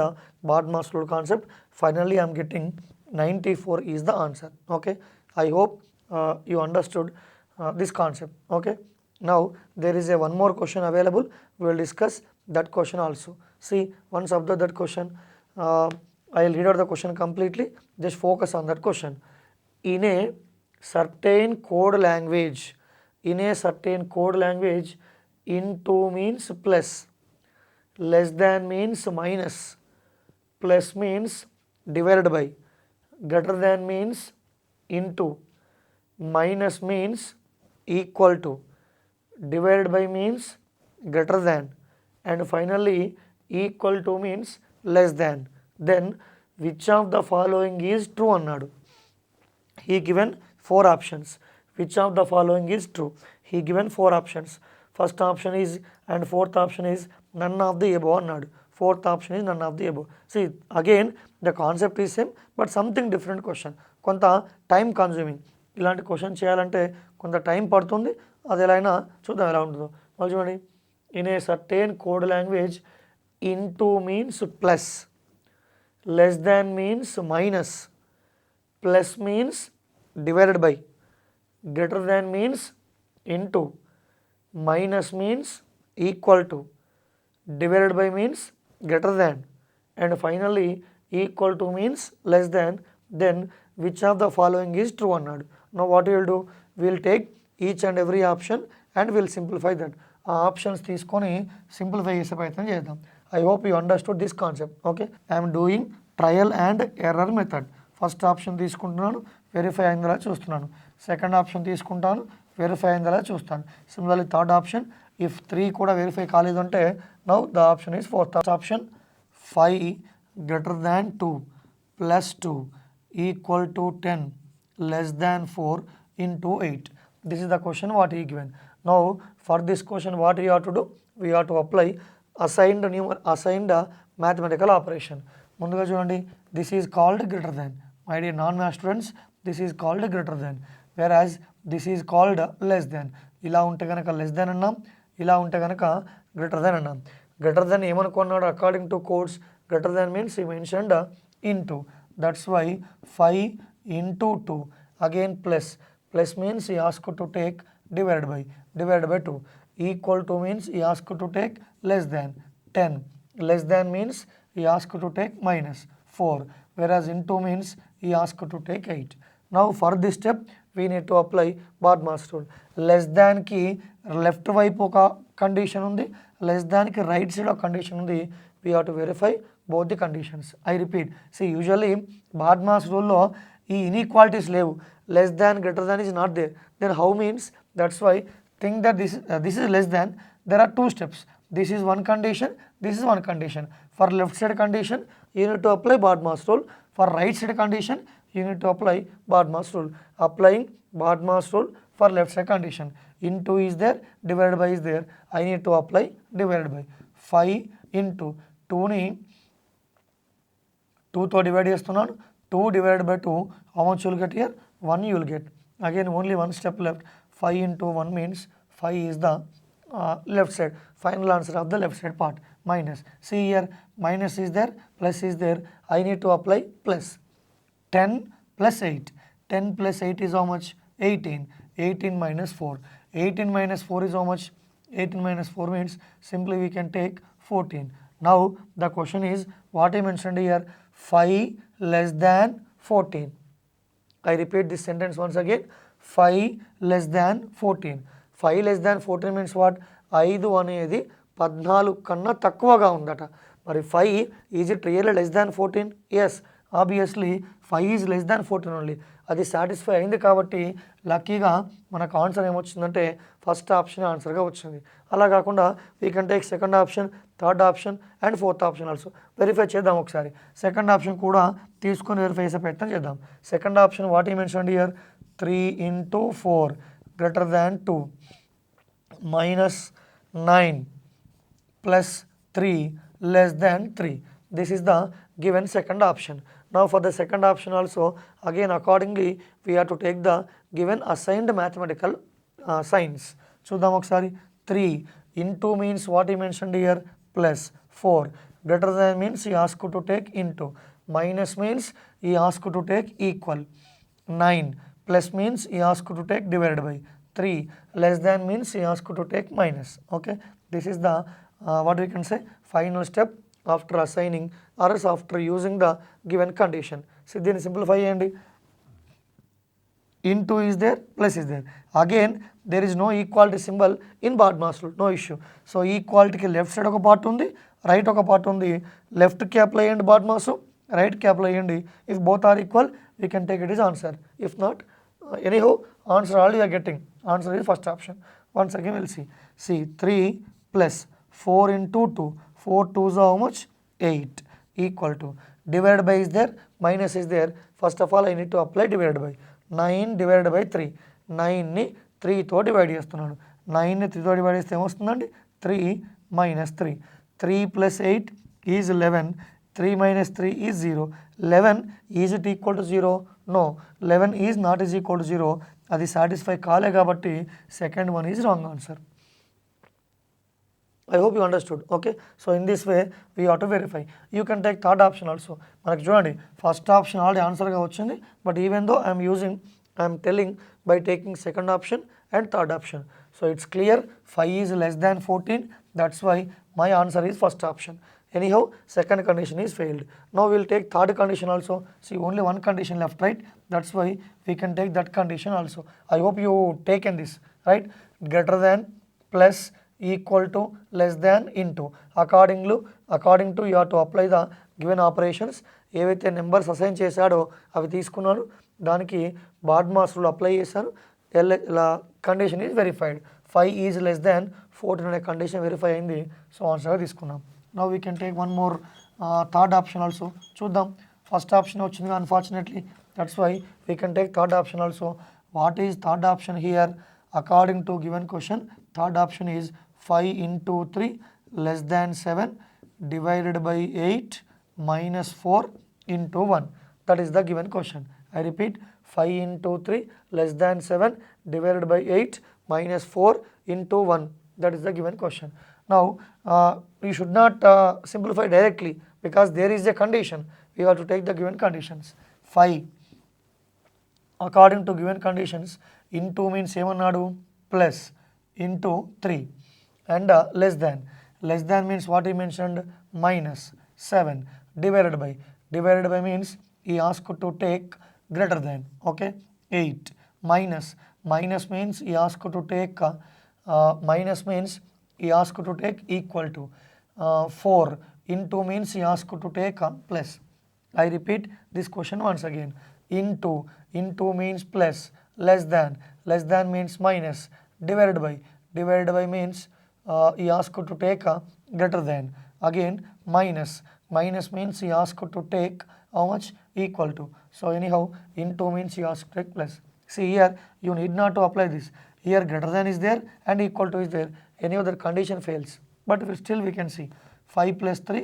A: BODMAS rule concept. Finally I am getting 94 is the answer. Okay, I hope you understood this concept. Okay, now there is one more question available. We will discuss that question also. See, once observe that question. I will read out the question completely. Just focus on that question. In a certain code language, into means plus, less than means minus, plus means divided by, greater than means into, minus means equal to, divided by means greater than, and finally equal to means less than. Then which of the following is true అన్నాడు. He given 4 options. Which of the following is true? He given 4 options. First option is and fourth option is none of the above అన్నాడు. Fourth option is none of the above. See, again the concept is same but something different question. కొంత time consuming. ఇలాంటి question చేయాలంటే కొంత time పడుతుంది. అది ఎలా అయినా చూద్దాం ఎలా ఉంటుందో. మళ్ళీ చూడండి. In a certain code language, into means plus, less than means minus, plus means divided by, greater than means into, minus means equal to, divided by means greater than, and finally equal to means less than. Then which of the following is true అన్నాడు. Now what we will do, we will take each and every option and we will simplify that. ఆ options తీసుకొని simplify చేసే ప్రయత్నం చేద్దాం. I hope you understood this concept. Okay, I am doing trial and error method. First option తీసుకుంటున్నాను, verify అయిందా చూస్తున్నాను. Second option తీసుకుంటాను, verify అయిందా చూస్తాను. సిమిలర్లీ థర్డ్ ఆప్షన్ ఇఫ్ 3 కూడా వెరిఫై కాలేదంటే now the option is fourth option 5 greater than 2 plus 2 equal to 10 less than 4 into 8. This is the question what he given. Now for this question what we have to do? We have to apply assigned mathematical operation. ముందుగా చూడండి, this is called greater than. My dear non-math students, this is called greater than, whereas this is called less than. ఇలా ఉంటే కనుక less than అన్నాం, ఇలా ఉంటే కనుక greater than అన్నాం. greater than ఏమనుకున్నాడు according to codes? greater than means he mentioned into. That's why 5 into 2 again plus means he asked to take divided by 2. Equal to means he asked to take less than 10. Less than means he asked to take minus 4, whereas into means he asked to take 8. Now for this step we need to apply BODMAS rule. Less than ki left వైపు ఒక condition ఉంది, less than ki right side ఒక condition ఉంది. We have to verify both the conditions. I repeat, see usually BODMAS rule లో ఈ inequalities లేవు, less than greater than is not there. Then how means? That's why think that this is less than. There are two steps. This is one condition, this is one condition. For left side condition you need to apply BODMAS rule. For right side condition you need to apply BODMAS rule. Applying BODMAS rule for left side condition, into is there, divided by is there. I need to apply divided by 5 into 2 ని 2 తో divide చేస్తున్నాను. 2 divided by 2, how much you will get here? 1 you will get. Again only one step left. 5 into 1 means 5 is the left side, final answer of the left side part. Minus, see here minus is there, plus is there. I need to apply plus. 10 plus 8, 10 plus 8 is how much? 18. 18 minus 4, 18 minus 4 is how much? 18 minus 4 means simply we can take 14. Now the question is what I mentioned here, 5 less than 14. I repeat this sentence once again, 5 less than 14. 5 less than 14 means what? 5 అనేది 14 కన్నా తక్కువగా ఉందట. మరి 5 is it really less than 14? Yes, obviously 5 is less than 14 only. అది satisfy అయింది కాబట్టి లక్కీగా మనకు ఆన్సర్ ఏమొచ్చిందంటే ఫస్ట్ ఆప్షన్ ఆన్సర్గా వచ్చింది. అలా కాకుండా we can take second option, third option and fourth option also. Verify చేద్దాం ఒకసారి. సెకండ్ ఆప్షన్ కూడా తీసుకొని వెరిఫై చేసే ప్రయత్నం చేద్దాం. Second option what you mentioned here, 3 into 4 greater than 2 minus 9 plus 3 less than 3. This is the given second option. Now for the second option also again accordingly we have to take the given assigned mathematical signs. చూద్దాం ఒకసారి. 3 into means what he mentioned here, plus 4 greater than means he asked to take into, minus means he asked to take equal, 9 plus means he asked to take divided by, 3 less than means he asked to take minus. Okay, this is the what we can say final step after assigning or else after using the given condition. So then simplify చేయండి. into is there, plus is there. Again there is no equality symbol in BODMAS rule, no issue. So equality కి left side ఒక part ఉంది, right ఒక part ఉంది. left కి apply చేయండి BODMAS, right కి apply చేయండి. if both are equal we can take it as answer. If not, anyhow answer all you are getting, answer is first option. Once again we'll see 3 plus 4 into 2, 4 2s are how much? 8 equal to, divided by is there, minus is there. First of all I need to apply divided by. 9 divided by 3, 9ని 3 తో divide చేస్తున్నాను. 9ని 3 తో divide చేస్తే ఏమొస్తుందండి, 3 minus 3. 3 plus 8 is 11, 3 minus 3 is 0. 11 is it equal to 0? No, 11 is not is equal to 0. అది satisfy కాలే కాబట్టి second one is wrong answer. I hope you understood. Okay, so in this way we have to verify. You can take third option also. మనకు చూడండి first option already ఆన్సర్గా వచ్చింది, but even though I'm telling by taking second option and third option. So it's clear 5 is less than 14. That's why my answer is first option. Anyhow second condition is failed. Now we'll take third condition also. See only one condition left, right? That's why we can take that condition also. I hope you taken this, right? Greater than, plus, equal to, less than, into. According to you have to apply the given operations. ఏవైతే numbers assign చేశాడో అవి తీసుకున్నాను, దానికి BODMAS rule apply చేశాను. Condition is verified. 5 is less than 14 అనే condition verify అయింది. So ఆన్సర్గా తీసుకున్నాం. Now we can take one more third option also. చూద్దాం. ఫస్ట్ ఆప్షన్ వచ్చింది unfortunately, that's why we can take third option also. What is third option here? According to given question, third option is 5 into 3 less than 7 divided by 8 minus 4 into 1. That is the given question. I repeat, 5 into 3 less than 7 divided by 8 minus 4 into 1. That is the given question. Now, we should not simplify directly because there is a condition. We have to take the given conditions. 5 according to given conditions into means ఏమన్నాడు? Plus into 3 and less than means what he mentioned? Minus 7 divided by means he asked to take greater than, okay, 8 minus means he asked to take minus means he asked to take equal to 4 into means he asked to take plus. I repeat this question once again. Into means plus, less than means minus, divided by means he asked to take greater than, again minus means he asked to take how much? Equal to. So anyhow, into means he asked to take plus. See here, you need not to apply this. Here greater than is there and equal to is there. Any other condition fails, but still we can see 5 plus 3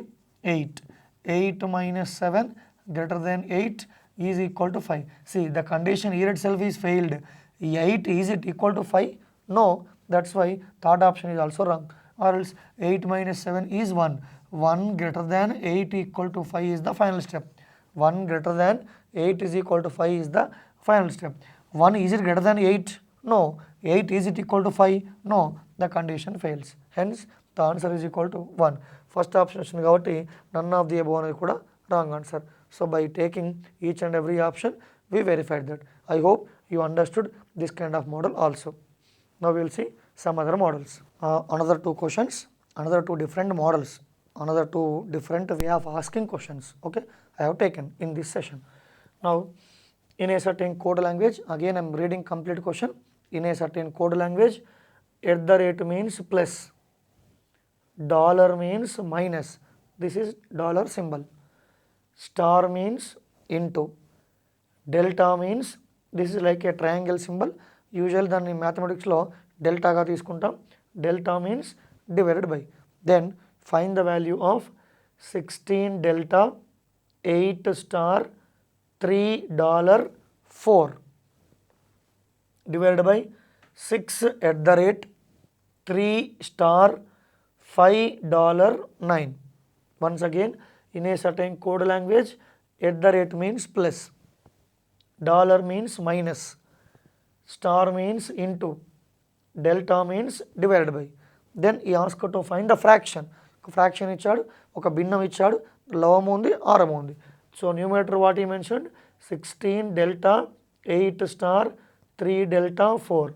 A: 8 minus 7 greater than 8 is equal to 5. See, the condition here itself is failed. 8, is it equal to 5? No, that's why third option is also wrong. Or else 8 minus 7 is 1. 1 greater than 8 equal to 5 is the final step. 1 greater than 8 is equal to 5 is the final step. 1, is it greater than 8? No. 8, is it equal to 5? No. The condition fails. Hence, the answer is equal to 1. First option వచ్చింది కాబట్టి none of the above అనేది కూడా wrong answer. So by taking each and every option, we verified that. I hope you understood this kind of model also. Now we will see some other models. Another two questions, another two different models, another two different way of asking questions. Okay, I have taken in this session. Now, in a certain code language, again I am reading complete question. In a certain code language, @ means plus, dollar means minus. This is dollar symbol. Star means into. Delta means, this is like a triangle symbol. Usually దాన్ని మ్యాథమెటిక్స్లో డెల్టాగా తీసుకుంటాం. Delta means divided by. Then find the value of 16 delta 8 star $3 divided by 6 3 star $5 Once again, in a certain code language, @ means plus, dollar means minus, star means into, delta means divided by. Then he asked to find the fraction. Fraction ఇచ్చాడు, ఒక భిన్నం ఇచ్చాడు, లవము ఉంది, హారము ఉంది. So numerator what he mentioned, 16 delta 8 star 3 delta 4.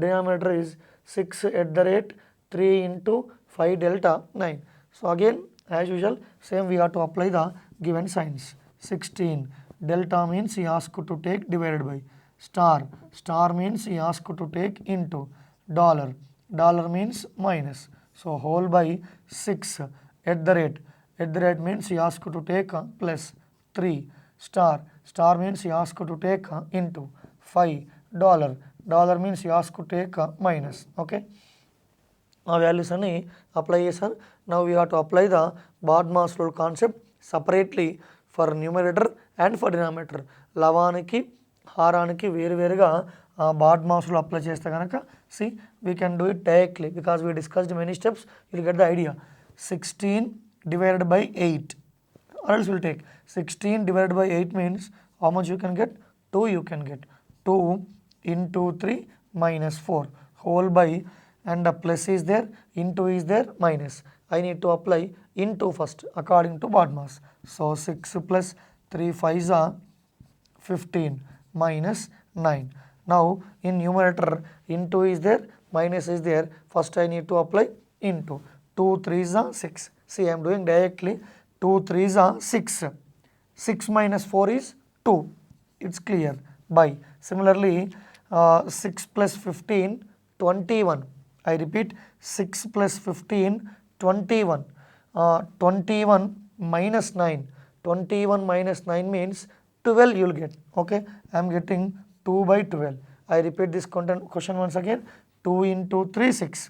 A: Denominator is 6 3 into 5 delta 9. So again, as usual, same we have to apply the given signs. 16 delta means he asked to take divided by, star means he asked to take into, dollar means minus. So whole by 6 @ means he asked to take plus 3 star means he asked to take into, $5 means he asked to take minus. Okay, ఆ values అన్ని apply చేశాను. Now we have to apply the BODMAS rule concept separately for numerator and for denominator. లవానికి హారానికి వేరువేరుగా BODMAS rule apply చేస్తే కనుక see we can do it directly because we discussed many steps. Will get the idea. 16 divided by 8, or else we'll take 16 divided by 8 means how much you can get? 2 you can get. 2 into 3 minus 4 whole by, and the plus is there, into is there, minus. I need to apply into first according to BODMAS. So 6 plus 3 5s are 15 minus 9. Now in numerator, into is there, minus is there. First I need to apply into. 2 3s are 6. See, I am doing directly. 2 3s are 6. 6 minus 4 is 2. It's clear. By similarly 6 plus 15 21. I repeat, 6 plus 15, 21. 21 minus 9. 21 minus 9 means 12 you will get. Okay, I am getting 2 by 12. I repeat this question once again. 2 into 3, 6.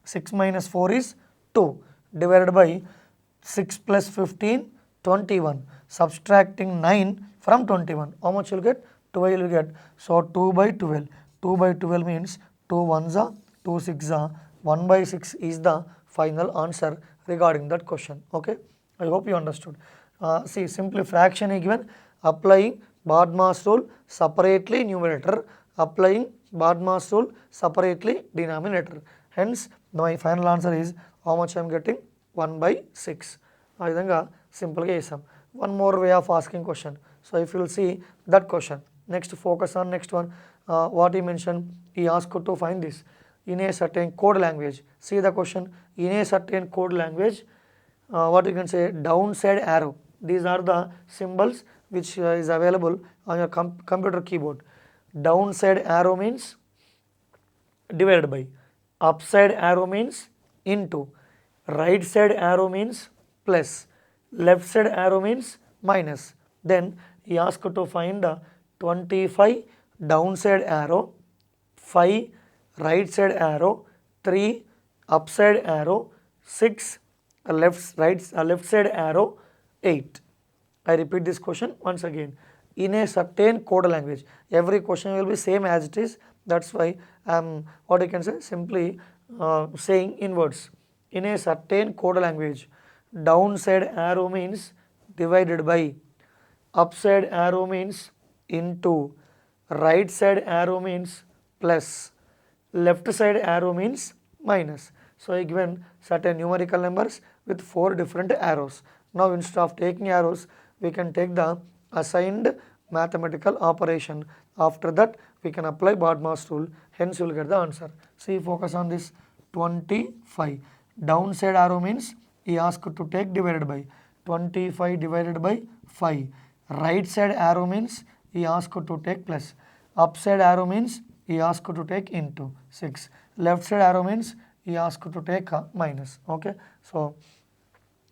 A: 6 minus 4 is 2 divided by 6 plus 15, 21. Subtracting 9 from 21. How much you will get? 12 you will get. So 2 by 12. 2 by 12 means 2 1s are 2 6s are 1 by 6 is the final answer regarding that question. Okay, I hope you understood. See, simply fraction is given. Applying BODMAS rule separately numerator, applying BODMAS rule separately denominator. Hence, my final answer is how much I am getting? 1 by 6. I think simple చేసాం. One more way of asking question. So if you will see that question, next focus on next one. What he mentioned, he asked to find this in a certain code language. See the question, in a certain code language, what you can say, downside arrow. These are the symbols which is available on your computer keyboard. Downside arrow means divided by, upside arrow means into, right side arrow means plus, left side arrow means minus. Then he asked to find 25 downside arrow, 5 right side arrow, 3 upside arrow, 6 left side arrow, 8. I repeat this question once again. In a certain code language, every question will be same as it is. That's why I am, what you can say, simply saying in words. In a certain code language, downside arrow means divided by, upside arrow means into, right side arrow means plus, left side arrow means minus. So I given certain numerical numbers with 4 different arrows. Now instead of taking arrows, we can take the assigned mathematical operation. After that, we can apply BODMAS rule. Hence, you will get the answer. See, focus on this 25. Downside arrow means he asked to take divided by, 25 divided by 5. Right side arrow means he asked to take plus. Upside arrow means he asked to take into, 6. Left side arrow means he asked to take minus. Okay, so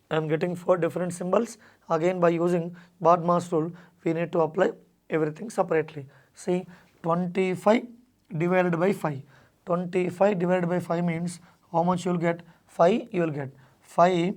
A: I am getting 4 different symbols. Again, by using BODMAS rule, we need to apply everything separately. See, 25 divided by 5. 25 divided by 5 means how much you will get? 5 you will get. 5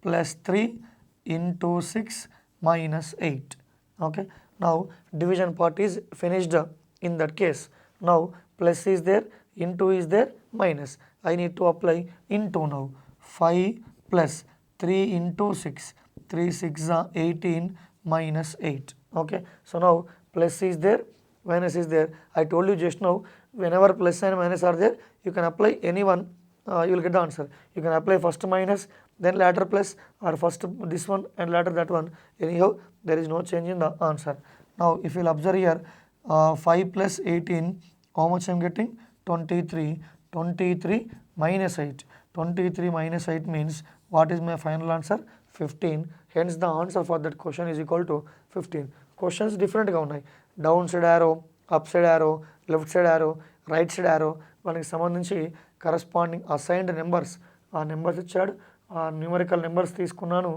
A: plus 3 into 6 minus 8. Okay, now division part is finished in that case. Now plus is there, into is there, minus. I need to apply into now. 5 plus 3 into 6. 3 6 are 18 minus 8. Okay, so now plus is there, minus is there. I told you just now, whenever plus and minus are there, you can apply any one, you will get the answer. You can apply first minus, then later plus, or first this one and later that one. Anyhow, there is no change in the answer. Now if you will observe here, 5 plus 18, how much I am getting? 23. 23 minus 8. 23 minus 8 means what is my final answer? 15. Hence the answer for that question is equal to 15. Questions different ga unnai. Downside arrow, upside arrow, left side arrow, right side arrow, వాళ్ళకి సంబంధించి corresponding assigned numbers, ఆ numbers ఇచ్చాడు, ఆ numerical numbers తీసుకున్నాను,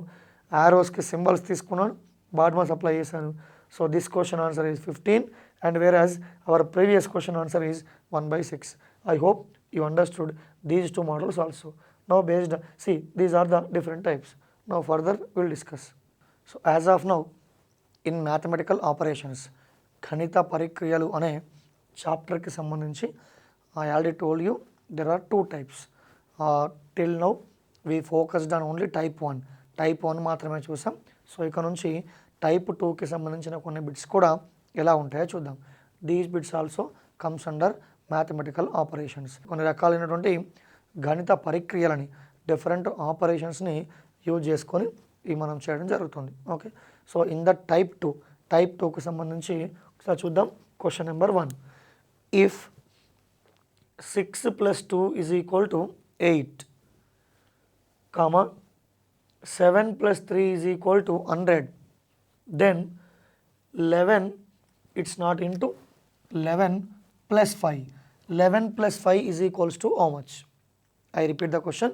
A: యారోస్కి symbols తీసుకున్నాను, BODMAS apply చేశాను. So this question answer is 15 and whereas our previous question answer is 1 by 6. I hope you understood these two models also. Now based, see, these are the different types. Now further we will discuss. So as of now, in mathematical operations, గణిత పరిక్రియలు అనే చాప్టర్కి సంబంధించి I already told you there are 2 types. Till now we focused on only type 1. Type 1 మాత్రమే చూసాం. So ఇక నుంచి type 2కి సంబంధించిన కొన్ని బిట్స్ కూడా ఎలా ఉంటాయో చూద్దాం. These bits also comes under mathematical operations. కొన్ని రకాలైనటువంటి గణిత పరిక్రియలని, డిఫరెంట్ ఆపరేషన్స్ని యూజ్ చేసుకొని ఇవి మనం చేయడం జరుగుతుంది. Okay, so in the type 2కి సంబంధించి ఒకసారి చూద్దాం. Question number 1. If 6 plus 2 is equal to 8, comma 7 plus 3 is equal to 100, then 11, it's not into 11 plus 5. 11 plus 5 is equals to how much? I repeat the question.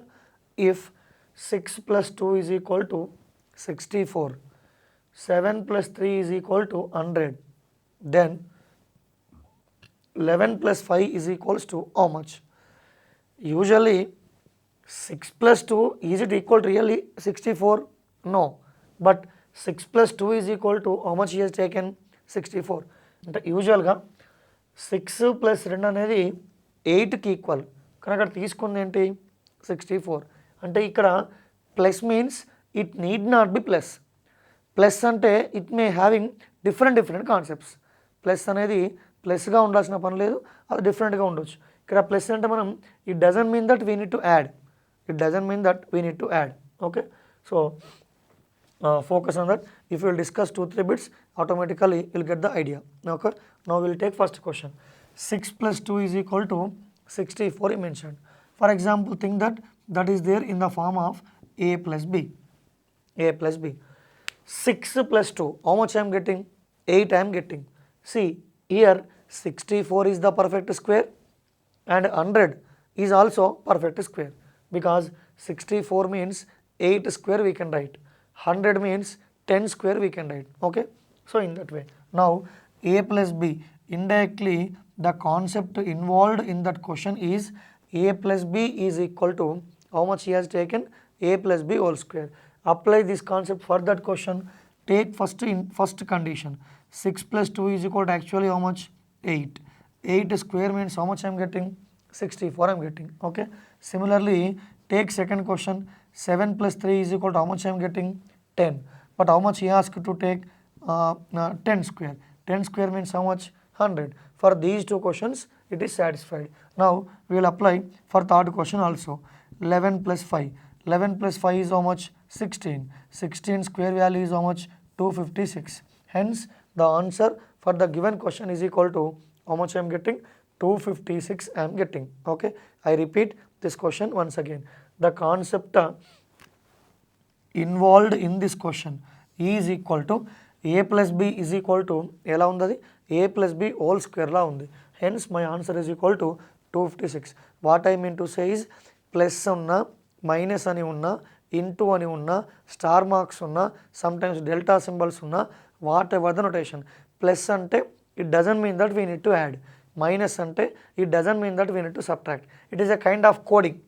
A: If 6 plus 2 is equal to 64, 7 plus 3 is equal to 100, then 11 plus 5 is equals to how much? Usually 6 plus 2, is it equal to really 64? No. But 6 plus 2 is equal to how much he has taken? 64. Usually 6 plus 2 అనేది 8కి equal, కానీ అక్కడ తీసుకుంది ఏంటి 64. అంటే ఇక్కడ plus means it need not be plus. Plus అంటే it may having different concepts. Plus అనేది ప్లస్గా ఉండాల్సిన పని లేదు, అది డిఫరెంట్గా ఉండొచ్చు. ఇక్కడ ప్లస్ అంటే మనం it doesn't mean that we need to add, it doesn't mean that we need to add. Okay, so focus on that. If you will discuss 2-3 bits, automatically you will get the idea. Okay, now we will take first question. 6 plus 2 is equal to 64 he mentioned. For example, think that is there in the form of a plus b. 6 plus 2, how much I am getting? 8 I am getting. See here 64 is the perfect square and 100 is also perfect square, because 64 means 8 square we can write, 100 means 10 square we can write. Okay, so in that way. Now a plus b, indirectly the concept involved in that question is a plus b is equal to how much he has taken? A plus b whole square. Apply this concept for that question. Take first condition, 6 plus 2 is equal to actually how much? 8. 8 square means how much I am getting? 64 I am getting. Okay, similarly take second question, 7 plus 3 is equal to how much I am getting? 10. But how much he asked to take? 10 square. 10 square means how much? 100. For these two questions it is satisfied. Now we will apply for third question also. 11 plus 5. 11 plus 5 is how much? 16. 16 square value is how much? 256. Hence the answer for the given question is equal to how much I am getting? 256 I am getting. Okay, I repeat this question once again. The concept involved in this question is equal to a plus b is equal to ఎలా ఉంది? a plus b whole square లా ఉంది. Hence my answer is equal to 256. What I mean to say is plus ఉన్నా, minus అని ఉన్నా, into అని ఉన్నా, star marks ఉన్నా, sometimes delta symbols ఉన్నా, whatever the notation. Plus అంటే it doesn't mean that we need to add. Minus అంటే it doesn't mean that we need to subtract. It is a kind of coding.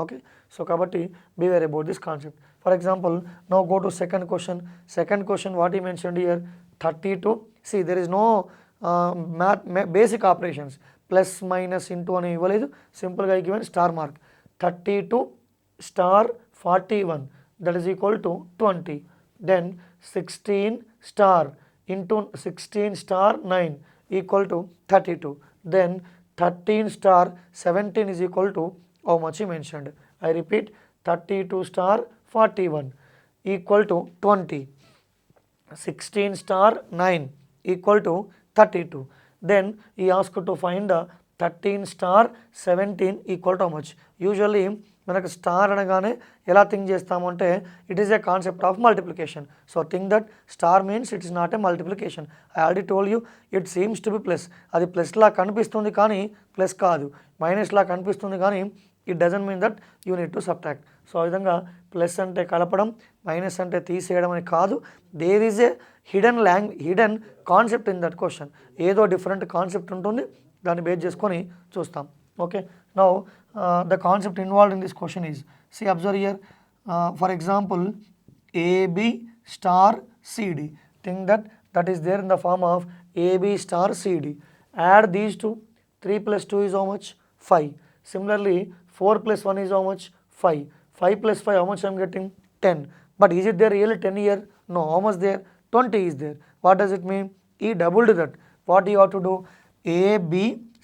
A: Okay, so kabatti beware about this concept. For example, now go to second question. What he mentioned here, 32. See, there is no basic operations, plus minus into ani ivvaledu, simple ga given star mark. 32 star 41, that is equal to 20. Then 16 star into 16 star 9 equal to 32. Then 13 star 17 is equal to how much he mentioned. I repeat, 32 star 41 equal to 20. 16 star 9 equal to 32. Then he asked to find 13 star 17 equal to how much. Usually మనకు star అనగానే ఎలా think చేస్తామంటే it is a concept of multiplication. So think that star means it is not a multiplication. I already told you it seems to be plus. అది ప్లస్లా కనిపిస్తుంది కానీ plus కాదు, మైనస్లా కనిపిస్తుంది కానీ it doesn't mean that you need to subtract. So ఆ విధంగా plus అంటే కలపడం, మైనస్ అంటే తీసేయడం అని కాదు. There is a hidden concept in that question. ఏదో డిఫరెంట్ కాన్సెప్ట్ ఉంటుంది, దాన్ని బేస్ చేసుకొని చూస్తాం. Okay, now the concept involved in this question is, see, observe here, for example, AB star CD. Think that is there in the form of AB star CD. Add these two. 3 plus 2 is how much? 5. Similarly, 4 plus 1 is how much? 5. 5 plus 5, how much I am getting? 10. But is it there really 10 here? No. How much there? 20 is there. What does it mean? He doubled that. What he ought to do? AB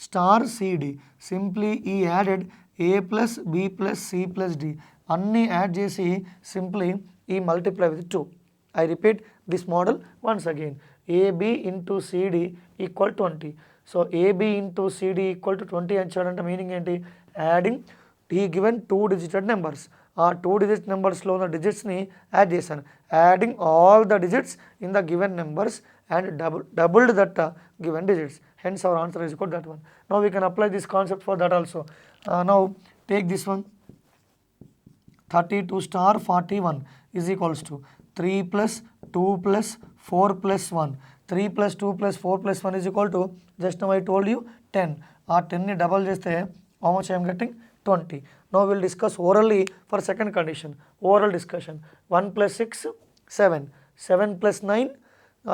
A: star CD. Simply he added a plus b plus c plus d. అన్నీ add చేసి simply ఈ multiply with 2. I repeat this model once again. AB into CD equal 20. So AB into CD equal to 20 అని చూడంటే meaning ఏంటి? Adding ఈ given 2 digited numbers. ఆ 2 digit నెంబర్స్లో ఉన్న డిజిట్స్ని యాడ్ చేశాను. Adding all the digits in the given numbers and doubled that given digits. Hence our answer is equal to that one. Now we can apply this concept for that also. Now take this one. 32 star 41 is equals to 3 plus 2 plus 4 plus 1. 3 plus 2 plus 4 plus 1 is equal to, just now I told you, 10. 10 ni double chesthe how much I am getting? 20. Now we will discuss orally for second condition. Oral discussion. 1 plus 6, 7. 7 plus 9,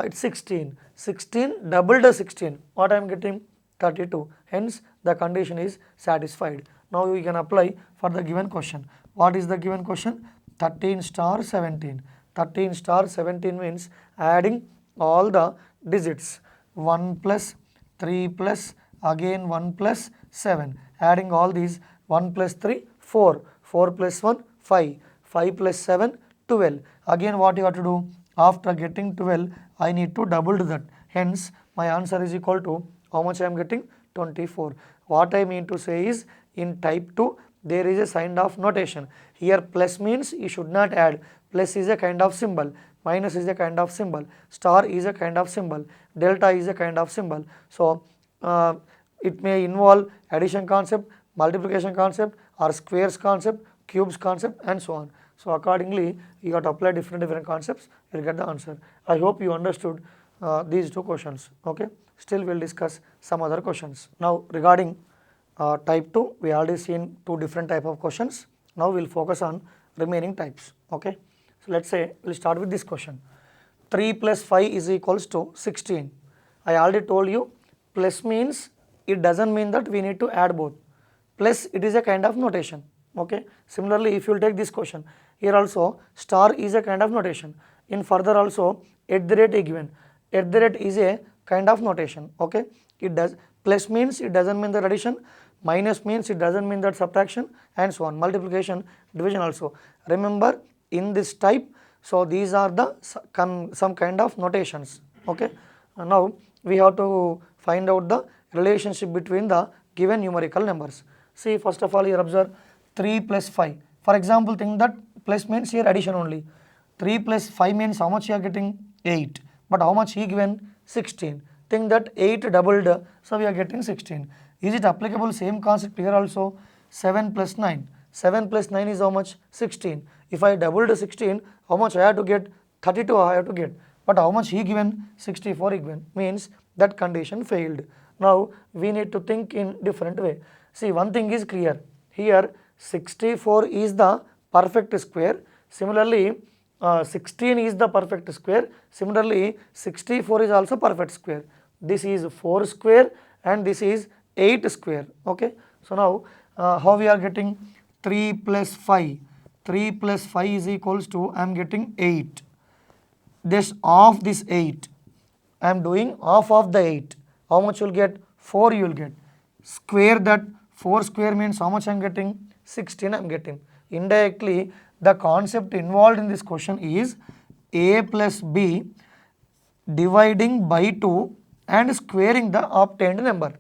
A: it's 16. 16 doubled 16. What I am getting? 32. Hence the condition is satisfied. Now we can apply for the given question. What is the given question? 13 star 17. 13 star 17 means adding all the digits. 1 plus 3 plus again 1 plus 7. Adding all these, 1 plus 3, 4. 4 plus 1, 5. 5 plus 7, 12. Again what you have to do? After getting 12, I need to double that. Hence my answer is equal to how much I am getting? 24. What I mean to say is, in type 2 there is a sign of notation. Here plus means you should not add. Plus is a kind of symbol. Minus is a kind of symbol. Star is a kind of symbol. Delta is a kind of symbol. So it may involve addition concept, multiplication concept, or squares concept, cubes concept, and so on. So accordingly you have to apply different concepts, you will get the answer. I hope you understood these two questions. Okay, still we will discuss some other questions. Now regarding type 2, we already seen two different type of questions. Now we will focus on remaining types. Okay, so let's say we will start with this question. 3 plus 5 is equals to 16. I already told you, plus means it doesn't mean that we need to add both. Plus it is a kind of notation. Okay, similarly if you will take this question, here also star is a kind of notation. In further also at the rate is given. At the rate is a kind of notation. Okay, it does. Plus means it doesn't mean that addition. Minus means it doesn't mean that subtraction, and so on. Multiplication, division also. Remember in this type, so these are the some kind of notations. Okay, now we have to find out the relationship between the given numerical numbers. See, first of all here observe 3 plus 5. For example, think that plus means here addition only. 3 plus 5 means how much you are getting? 8. But how much he given? 16. Think that 8 doubled, so we are getting 16. Is it applicable same concept here also? 7 plus 9. 7 plus 9 is how much? 16. If I doubled 16, how much I have to get? 32 I have to get. But how much he given? 64 he given. Means that condition failed. Now we need to think in different way. See, one thing is clear. Here 64 is the perfect square. Similarly 16 is the perfect square. Similarly 64 is also perfect square. This is 4 square and this is 8 square. Okay, so now how we are getting? 3 plus 5. 3 plus 5 is equals to, I am getting 8. This of this 8, I am doing half of the 8. How much you will get? 4 you will get. Square that. 4 square means how much I am getting? 16 I am getting. Indirectly the concept involved in this question is a plus b dividing by 2 and squaring the obtained number.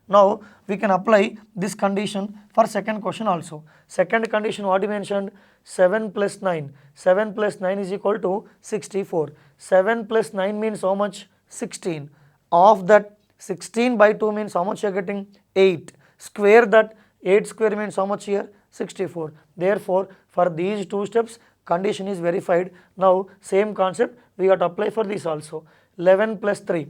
A: Now we can apply this condition for second question also. Second condition what you mentioned? 7 plus 9. 7 plus 9 is equal to 64. 7 plus 9 means how much? 16. Of that 16 by 2 means how much you are getting? 8. Square that. 8 square means how much here? 64. Therefore for these two steps condition is verified. Now same concept we have to apply for this also. 11 plus 3.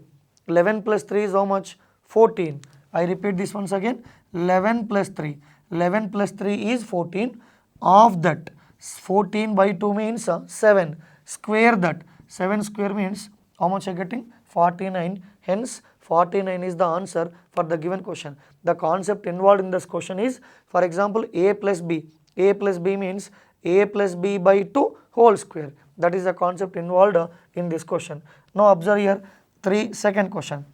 A: 11 plus 3 is how much? 14. I repeat this once again. 11 plus 3. 11 plus 3 is 14. Of that 14 by 2 means 7. Square that. 7 square means how much I am getting? 49. Hence 49 is the answer for the given question. The concept involved in this question is, for example, a plus b. A plus b means a plus b by 2 whole square. That is the concept involved in this question. Now observe here, second question.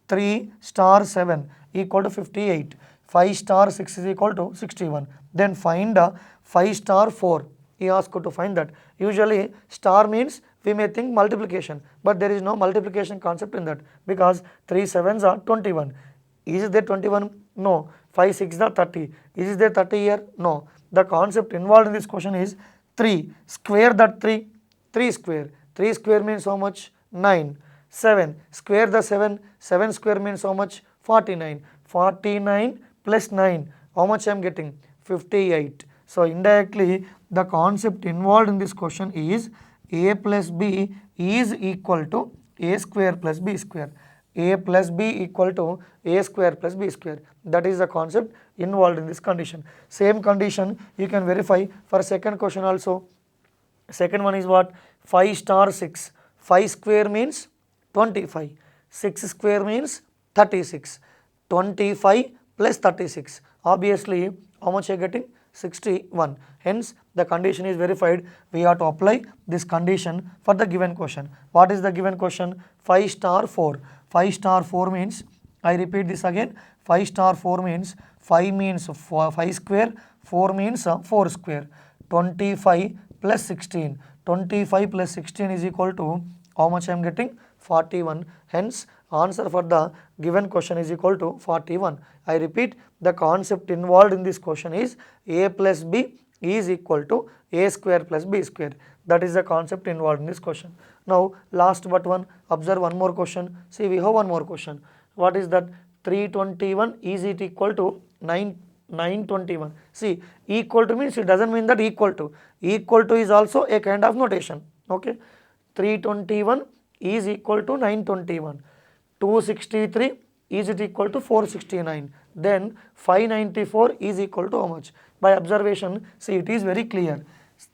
A: 3 star 7 equal to 58. 5 star 6 is equal to 61. Then find 5 star 4. He asked to find that. Usually star means we may think multiplication, but there is no multiplication concept in that, because 3 7s are 21. Is there 21? No. 5 6 are 30. Is there 30 here? No. The concept involved in this question is 3. Square that 3. 3 square. 3 square means how much? 9. 7. Square the 7. 7 square means how much? 49. 49 plus 9. How much I am getting? 58. So indirectly the concept involved in this question is a plus b is equal to a square plus b square. A plus b equal to a square plus b square. That is the concept involved in this condition. Same condition you can verify for second question also. Second one is what? 5 star 6. 5 square means 25. 6 square means 36. 25 plus 36. Obviously, how much you are getting? 61. Hence, the condition is verified. We have to apply this condition for the given question. What is the given question? 5 star 4. 5 star 4 means, I repeat this again, 5 star 4 means 5 means 5 square, 4 means 4 square. 25 plus 16. 25 plus 16 is equal to how much I am getting? 41. Hence, answer for the given question is equal to 41. I repeat, the concept involved in this question is a plus b is equal to a square plus b square. That is the concept involved in this question. Now, last but one, observe one more question. See, we have one more question. What is that? 321 is it equal to 921? See, equal to means it doesn't mean that equal to. Equal to is also a kind of notation. Okay. 321 is equal to 921. 263 is it equal to 469. Then 594 is equal to how much? By observation, see, it is very clear.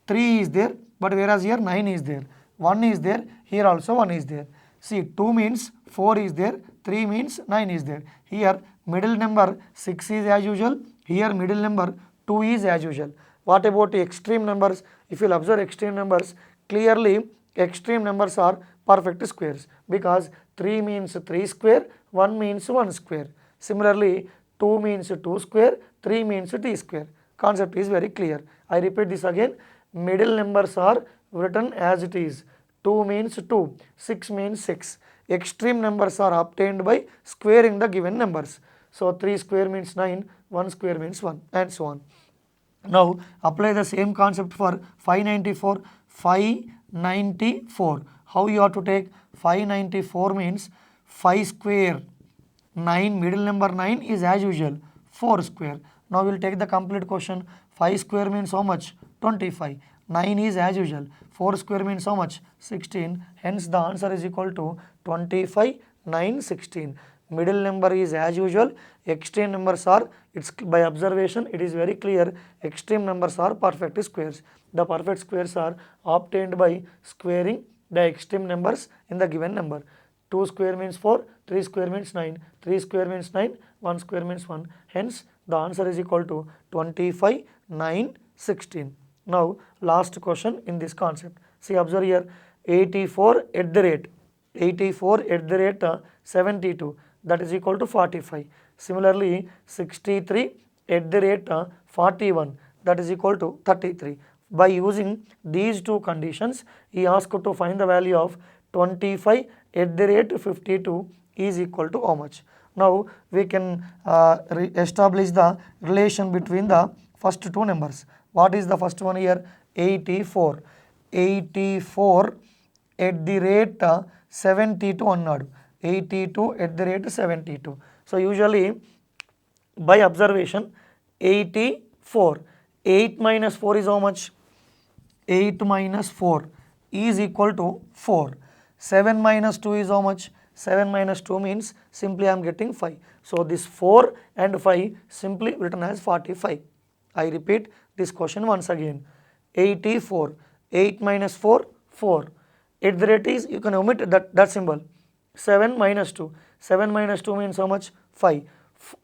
A: 3 is there, but whereas here 9 is there. 1 is there, here also 1 is there. See, 2 means 4 is there, 3 means 9 is there. Here middle number 6 is as usual, here middle number 2 is as usual. What about the extreme numbers? If you will observe extreme numbers, clearly extreme numbers are perfect squares, because 3 means 3 square, 1 means 1 square. Similarly, 2 means 2 square, 3 means t square. Concept is very clear. I repeat this again, middle numbers are written as it is. 2 means 2, 6 means 6. Extreme numbers are obtained by squaring the given numbers. So 3 square means 9, 1 square means 1, and so on. Now apply the same concept for 594. 594. How you have to take? 594 means 5 square. 9, middle number 9 is as usual 4 square. Now we will take the complete question. 5 square means how much? 25. 9 is as usual. 4 square means how much? 16. Hence the answer is equal to 25, 9, 16. Middle number is as usual. Extreme numbers are, it's by observation it is very clear, extreme numbers are perfect squares. The perfect squares are obtained by squaring the extreme numbers in the given number. 2 square means 4, 3 square means 9, 3 square means 9, 1 square means 1. Hence the answer is equal to 25, 9, 16. Now last question in this concept. See, observe here, 84 at the rate 72, that is equal to 45. Similarly, 63 at the rate 41, that is equal to 33. By using these two conditions, he asked to find the value of 25 at the rate 52 is equal to how much? Now we can establish the relation between the first two numbers. What is the first one here? 84. 84 at the rate 72 annadu. 82 at the rate 72. So usually by observation, 84. 8 minus 4 is how much? 8 minus 4 is equal to 4. 7 minus 2 is how much? 7 minus 2 means simply I am getting 5. So this 4 and 5 simply written as 45. I repeat this question once again. 84. 8 minus 4, 4. At the rate is, you can omit that symbol. 7 minus 2. 7 minus 2 means how much? 5.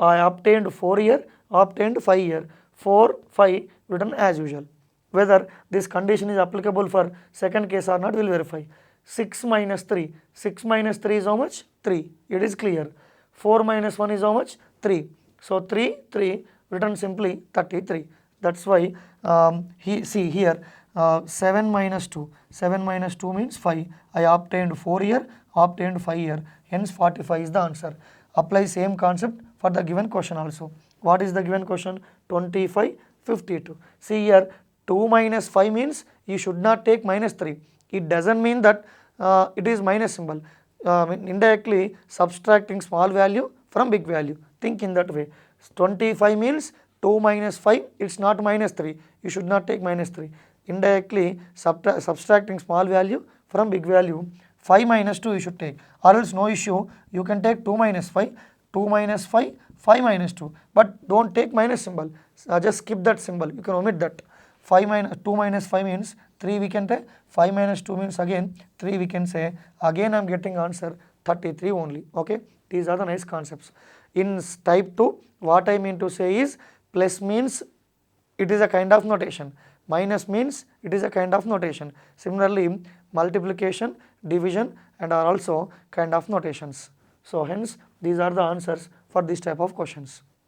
A: I obtained 4 here, obtained 5 here. 4, 5 written as usual. Whether this condition is applicable for second case or not, we will verify. 6 minus 3. 6 minus 3 is how much? 3. It is clear. 4 minus 1 is how much? 3. So 3, 3 written simply 33. That's why see here 7 minus 2. 7 minus 2 means 5. I obtained 4 here, obtained 5 here. Hence 45 is the answer. Apply same concept for the given question also. What is the given question? 25, 52. See here, 2 minus 5 means you should not take minus 3. It doesn't mean that it is minus symbol. Indirectly subtracting small value from big value. Think in that way. 25 means 2 minus 5, it's not minus 3. You should not take minus 3. Indirectly subtracting small value from big value. 5 minus 2 you should take, or else no issue. You can take 2 minus 5, 2 minus 5, 5 minus 2. But don't take minus symbol. Just skip that symbol. You can omit that. 2 minus 5 means 3 we can take. 5 minus 2 means again 3 we can say. Again I am getting answer 33 only. Okay. These are the nice concepts. In type 2, what I mean to say is, plus means it is a kind of notation. Minus means it is a kind of notation. Similarly, multiplication, division and are also kind of notations. So hence these are the answers for this type of questions.